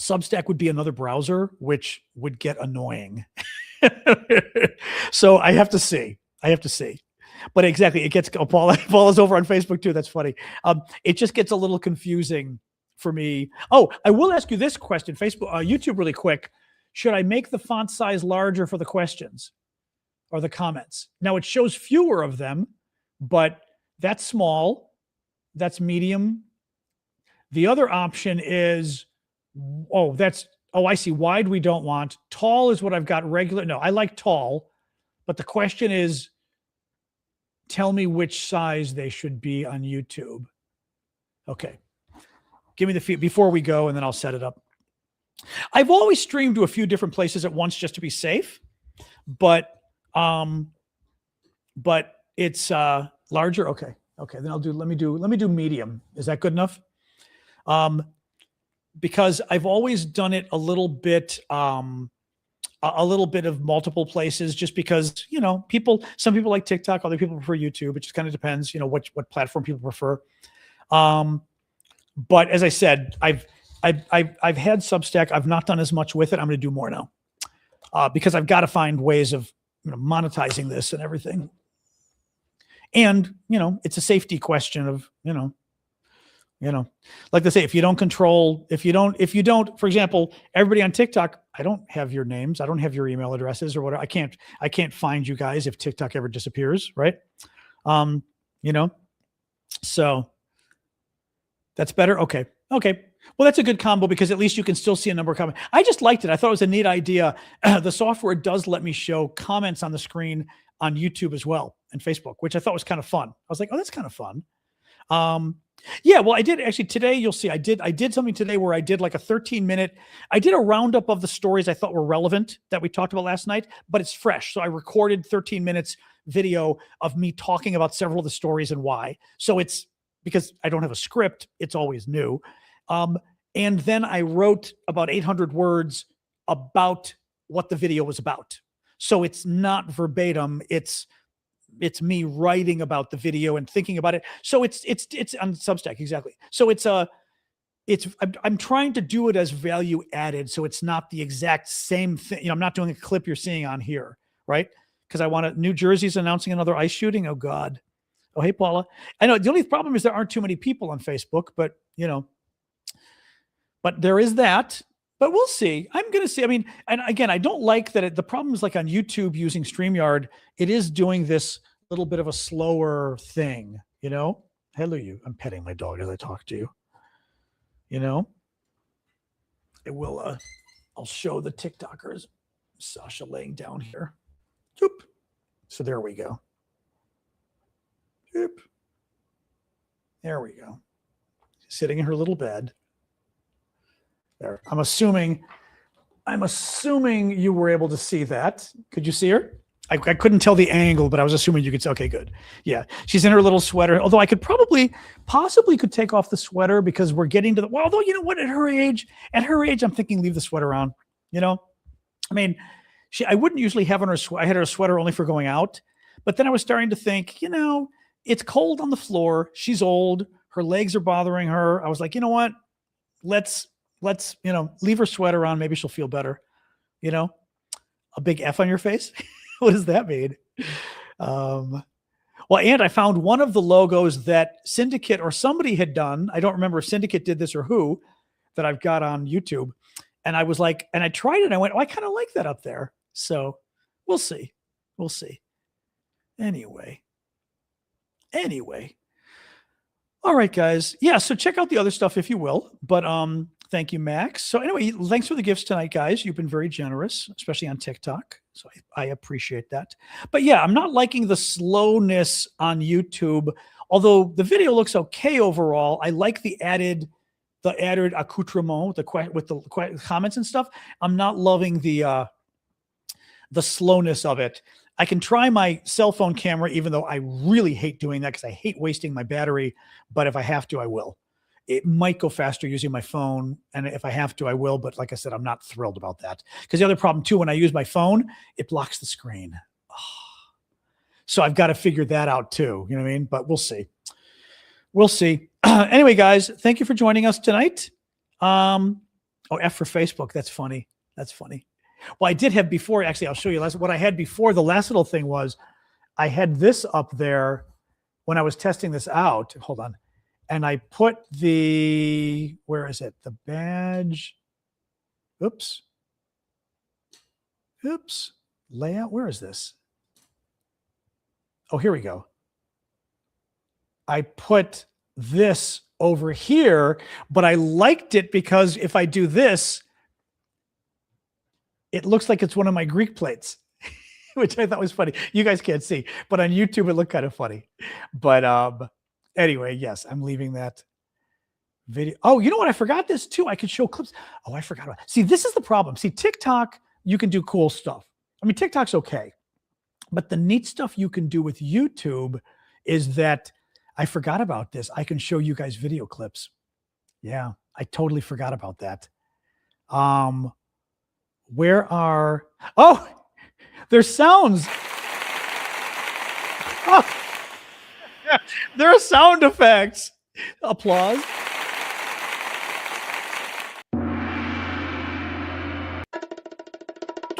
Substack would be another browser, which would get annoying. So I have to see. But exactly, it gets, Paula's over on Facebook too. That's funny. It just gets a little confusing for me. Oh, I will ask you this question, YouTube really quick. Should I make the font size larger for the questions or the comments? Now it shows fewer of them, but that's small, that's medium. The other option is, I see, wide we don't want. Tall is what I've got regular. No, I like tall, but the question is, tell me which size they should be on YouTube. Okay. Give me the feed before we go, and then I'll set it up. I've always streamed to a few different places at once just to be safe, but it's larger. Okay. Then let me do medium. Is that good enough? Because I've always done it a little bit of multiple places, just because, some people like TikTok, other people prefer YouTube. It just kind of depends, what platform people prefer. But as I said, I've had Substack. I've not done as much with it. I'm going to do more now, because I've got to find ways of monetizing this and everything. And it's a safety question of like they say, if you don't, for example, everybody on TikTok, I don't have your names, I don't have your email addresses or whatever. I can't find you guys if TikTok ever disappears, right? So that's better. Okay. Well, that's a good combo, because at least you can still see a number of comments. I just liked it. I thought it was a neat idea. The software does let me show comments on the screen on YouTube as well and Facebook, which I thought was kind of fun. I was like, oh, that's kind of fun. Yeah, well, I did actually today. You'll see, I did something today where I did like a 13-minute. I did a roundup of the stories I thought were relevant that we talked about last night, but it's fresh. So I recorded 13 minutes video of me talking about several of the stories and why. So it's, because I don't have a script, it's always new. And then I wrote about 800 words about what the video was about. So it's not verbatim. It's me writing about the video and thinking about it. So it's on Substack. Exactly. So I'm trying to do it as value added. So it's not the exact same thing. I'm not doing a clip you're seeing on here, right? Because I want to, New Jersey's announcing another ICE shooting. Oh God. Oh, hey, Paula. I know the only problem is there aren't too many people on Facebook, but but there is that. But we'll see. I'm going to see. I mean, and again, I don't like that. The problem is, like on YouTube using StreamYard, it is doing this little bit of a slower thing. Hello, you. I'm petting my dog as I talk to you. It will. I'll show the TikTokers. Sasha laying down here. Oop. So there we go. Oop. There we go. Sitting in her little bed. There. I'm assuming you were able to see that. Could you see her? I couldn't tell the angle, but I was assuming you could say, okay, good. Yeah. She's in her little sweater. Although I could possibly could take off the sweater because we're getting to well, although you know what, at her age, I'm thinking leave the sweater on, you know? I mean, I wouldn't usually have on her I had her sweater only for going out, but then I was starting to think, you know, it's cold on the floor. She's old. Her legs are bothering her. I was like, you know what? Let's, you know, leave her sweater on. Maybe she'll feel better. You know, a big F on your face. What does that mean? Well, and I found one of the logos that Syndicate or somebody had done. I don't remember if Syndicate did this or who, that I've got on YouTube. And I was like, and I tried it. And I went, oh, I kind of like that up there. So we'll see. We'll see. Anyway. All right, guys. Yeah. So check out the other stuff if you will. But thank you, Max. So anyway, thanks for the gifts tonight, guys. You've been very generous, especially on TikTok. So I appreciate that. But yeah, I'm not liking the slowness on YouTube. Although the video looks okay overall, I like the added accoutrement, with the comments and stuff. I'm not loving the slowness of it. I can try my cell phone camera, even though I really hate doing that because I hate wasting my battery. But if I have to, I will. It might go faster using my phone. And if I have to, I will. But like I said, I'm not thrilled about that. Because the other problem too, when I use my phone, it blocks the screen. Oh. So I've got to figure that out too. You know what I mean? But we'll see. We'll see. Anyway, guys, thank you for joining us tonight. Oh, F for Facebook. That's funny. That's funny. Well, I did have before, actually, I'll show you what I had before. The last little thing was I had this up there when I was testing this out. Hold on. And I put where is it? The badge. Oops. Layout. Where is this? Oh, here we go. I put this over here, but I liked it because if I do this, it looks like it's one of my Greek plates, which I thought was funny. You guys can't see, but on YouTube, it looked kind of funny. But anyway, yes, I'm leaving that video. Oh, you know what? I forgot this too. I could show clips. Oh, I forgot about it. See, this is the problem. See, TikTok, you can do cool stuff. I mean, TikTok's okay. But the neat stuff you can do with YouTube is that I forgot about this. I can show you guys video clips. Yeah, I totally forgot about that. There's sounds. Oh, there are sound effects. Applause.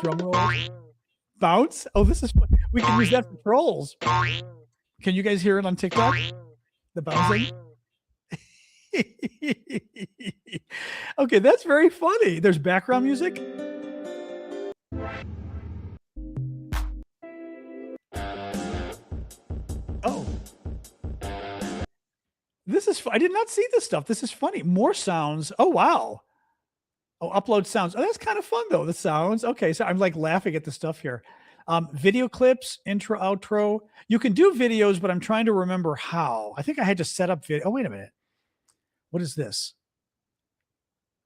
Drum roll. Bounce. Oh, this is fun. We can use that for trolls. Can you guys hear it on TikTok? The bouncing. Okay, that's very funny. There's background music. Oh. This is I did not see this stuff. This is funny. More sounds. Oh, wow. Oh, upload sounds. Oh, that's kind of fun though. The sounds. Okay, so I'm like laughing at the stuff here. Video clips, intro, outro. You can do videos, but I'm trying to remember how. I think I had to set up video. Oh, wait a minute. What is this?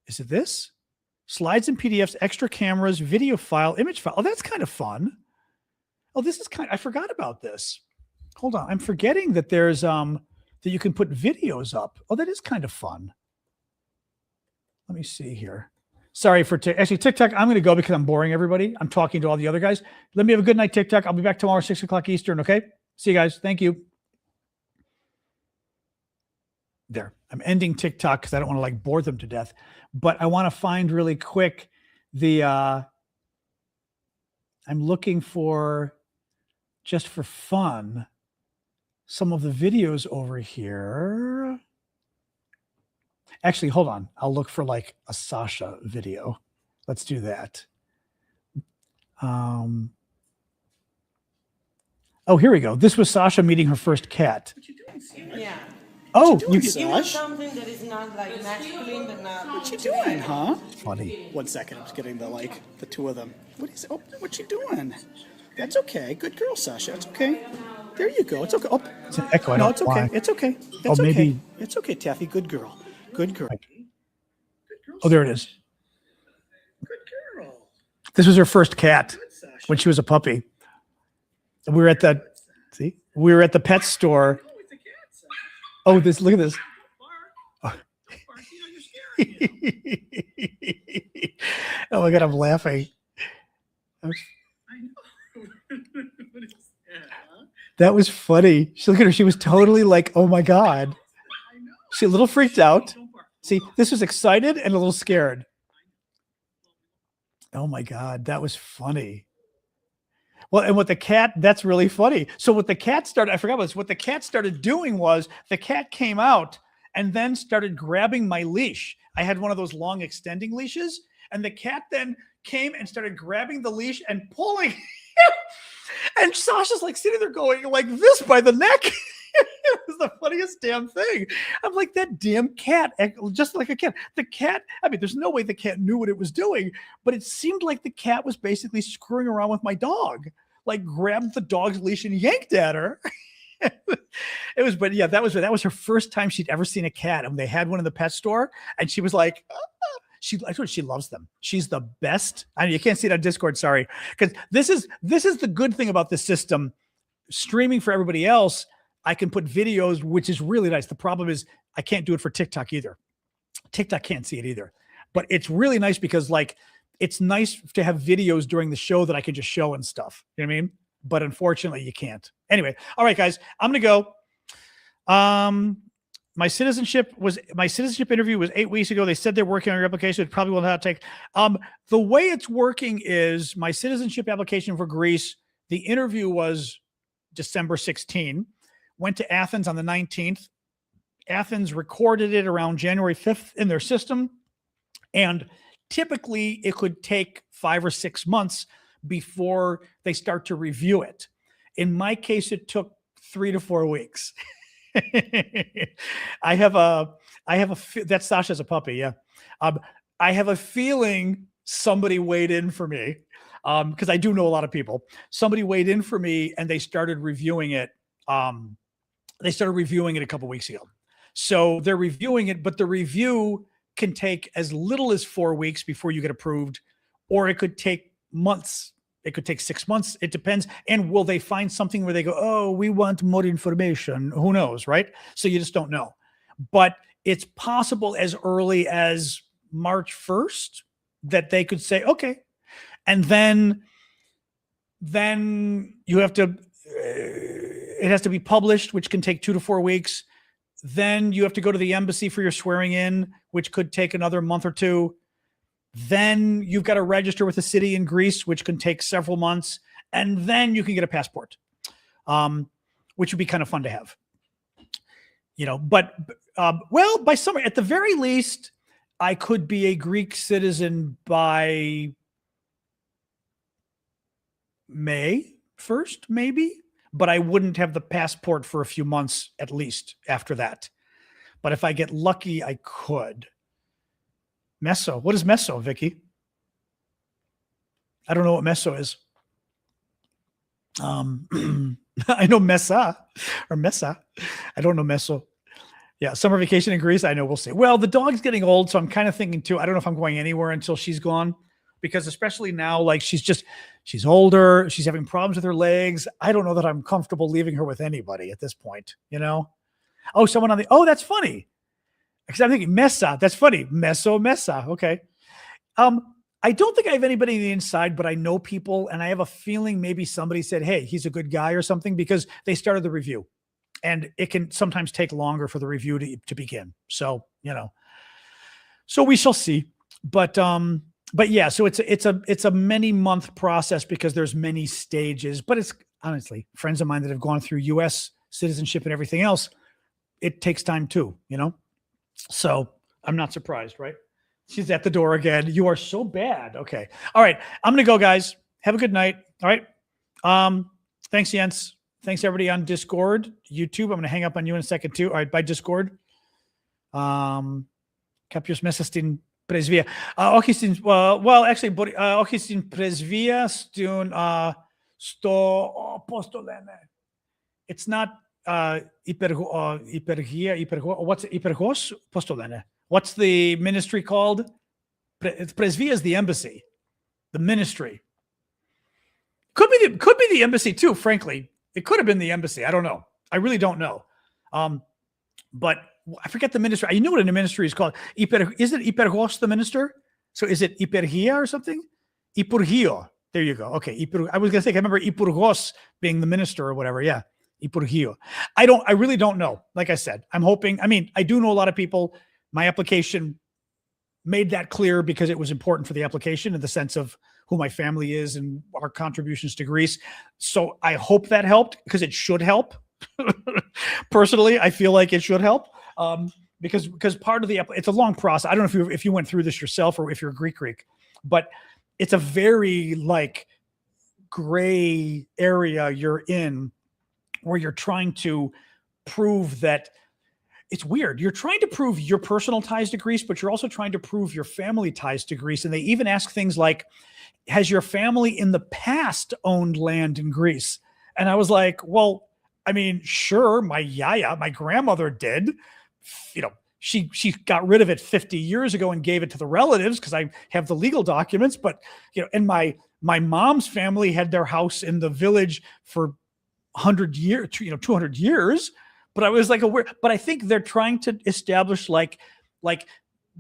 Is it this? Slides and PDFs, extra cameras, video file, image file. Oh, that's kind of fun. Oh, this is I forgot about this. Hold on. I'm forgetting that there's that you can put videos up. Oh, that is kind of fun. Let me see here. Sorry for actually TikTok. I'm going to go because I'm boring everybody. I'm talking to all the other guys. Let me have a good night, TikTok. I'll be back tomorrow, 6 o'clock Eastern. Okay. See you guys. Thank you. There. I'm ending TikTok because I don't want to like bore them to death, but I want to find really quick I'm looking for, just for fun, some of the videos over here. Actually, hold on. I'll look for like a Sasha video. Let's do that. Oh, here we go. This was Sasha meeting her first cat. What you doing, Sasha? Yeah. Oh, you Something that is not like masculine, but not. What you doing, huh? funny. 1 second. I'm just getting the two of them. What you doing? That's okay. Good girl, Sasha. It's okay. There you go. It's okay. Oh, It's an echo. I no, don't it's know okay. why. It's okay. Oh, It's okay. maybe- It's okay, Taffy. Good girl. Good girl. Oh, there it is. Good girl. This was her first cat Good, Sasha. when she was a puppy. We were at the pet store. Oh, look at this. Oh my God, I'm laughing. That was funny. Look at her. She was totally like, oh my God. She a little freaked out. See, this was excited and a little scared. Oh my God, that was funny. Well, and that's really funny. So what the cat started, I forgot what the cat started doing was the cat came out and then started grabbing my leash. I had one of those long extending leashes, and the cat then came and started grabbing the leash and pulling. And Sasha's like sitting there going like this by the neck. It was the funniest damn thing. I'm like, that damn cat, just like a cat. The cat, I mean, there's no way the cat knew what it was doing, but it seemed like the cat was basically screwing around with my dog, like grabbed the dog's leash and yanked at her. But yeah, that was her first time she'd ever seen a cat. And they had one in the pet store, and she was like, I told her she loves them. She's the best. I mean, you can't see it on Discord, sorry. Because this is the good thing about this system. Streaming for everybody else, I can put videos, which is really nice. The problem is I can't do it for TikTok either. TikTok can't see it either. But it's really nice because like it's nice to have videos during the show that I can just show and stuff. You know what I mean? But unfortunately, you can't. Anyway, all right, guys, I'm gonna go. My citizenship interview was 8 weeks ago. They said they're working on your application. It probably will not take. The way it's working is my citizenship application for Greece. The interview was December 16. Went to Athens on the 19th. Athens recorded it around January 5th in their system. And typically it could take 5 or 6 months before they start to review it. In my case, it took 3 to 4 weeks. That's Sasha's a puppy. Yeah. I have a feeling somebody weighed in for me. Cause I do know a lot of people. Somebody weighed in for me and they started reviewing it. They started reviewing it a couple weeks ago. So they're reviewing it, but the review can take as little as 4 weeks before you get approved, or it could take months. It could take 6 months. It depends. And will they find something where they go, oh, we want more information? Who knows, right? So you just don't know. But it's possible as early as March 1st that they could say, okay. And then you have to, it has to be published, which can take 2 to 4 weeks. Then you have to go to the embassy for your swearing in, which could take another month or 2. Then you've got to register with a city in Greece, which can take several months. And then you can get a passport, which would be kind of fun to have. You know, but, well, by summer, at the very least, I could be a Greek citizen by May 1st, maybe. But I wouldn't have the passport for a few months at least after that. But if I get lucky, I could. Meso. What is Meso, Vicky? I don't know what Meso is. I know Mesa or Mesa. I don't know Meso. Yeah, summer vacation in Greece. I know, we'll see. Well, the dog's getting old, so I'm kind of thinking too, I don't know if I'm going anywhere until she's gone. Because especially now, like she's older, she's having problems with her legs. I don't know that I'm comfortable leaving her with anybody at this point, you know? Oh, someone that's funny. Because I'm thinking Mesa, that's funny. Mesa. Okay. I don't think I have anybody on the inside, but I know people, and I have a feeling maybe somebody said, hey, he's a good guy or something, because they started the review. And it can sometimes take longer for the review to begin. So, you know. So we shall see. But yeah, so it's a many month process because there's many stages, but it's honestly friends of mine that have gone through US citizenship and everything else. It takes time too, you know? So I'm not surprised, right? She's at the door again. You are so bad. Okay. All right. I'm going to go, guys. Have a good night. All right. Thanks, Jens. Thanks everybody on Discord, YouTube. I'm going to hang up on you in a second too. All right. Bye, Discord. Capius Mesestin Presvia. Well, actually, Ochistin Presvia sto postolene. It's not what's Hypergos postolene? What's the ministry called? Presvia is the embassy, the ministry. Could be the embassy too, frankly. It could have been the embassy. I don't know. I really don't know. But I forget the minister. I know what a ministry is called. Is it Iperhos, the minister? So is it Iperhia or something? Ipurgio. There you go. Okay. I was going to say, I remember Ipurgos being the minister or whatever. Yeah. Ipurgio. I really don't know. Like I said, I'm hoping, I do know a lot of people. My application made that clear because it was important for the application in the sense of who my family is and our contributions to Greece. So I hope that helped because it should help. Personally, I feel like it should help because part of it's a long process. I don't know if you went through this yourself or if you're Greek, but it's a very gray area you're in where you're trying to prove that it's weird. You're trying to prove your personal ties to Greece, but you're also trying to prove your family ties to Greece. And they even ask things like, has your family in the past owned land in Greece? And I was like, well, sure, my yaya, my grandmother did. She got rid of it 50 years ago and gave it to the relatives because I have the legal documents. But, and my mom's family had their house in the village for 100 years, 200 years. But I was like, but I think they're trying to establish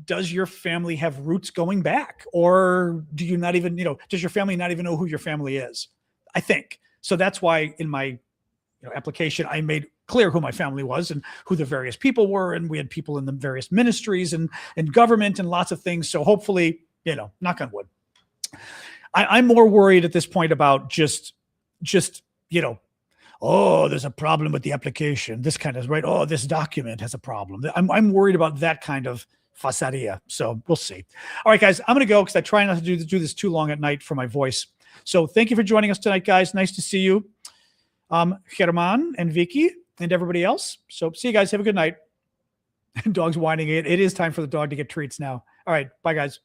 does your family have roots going back? Or do you not even, does your family not even know who your family is? I think. So that's why in my application, I made clear who my family was and who the various people were. And we had people in the various ministries and government and lots of things. So hopefully, knock on wood. I'm more worried at this point about just, oh, there's a problem with the application. This kind of right. Oh, this document has a problem. I'm worried about that kind of fasaria. So we'll see. All right, guys, I'm going to go because I try not to do this too long at night for my voice. So thank you for joining us tonight, guys. Nice to see you. German and Vicky and everybody else. So see you guys. Have a good night. Dog's whining. It is time for the dog to get treats now. All right. Bye, guys.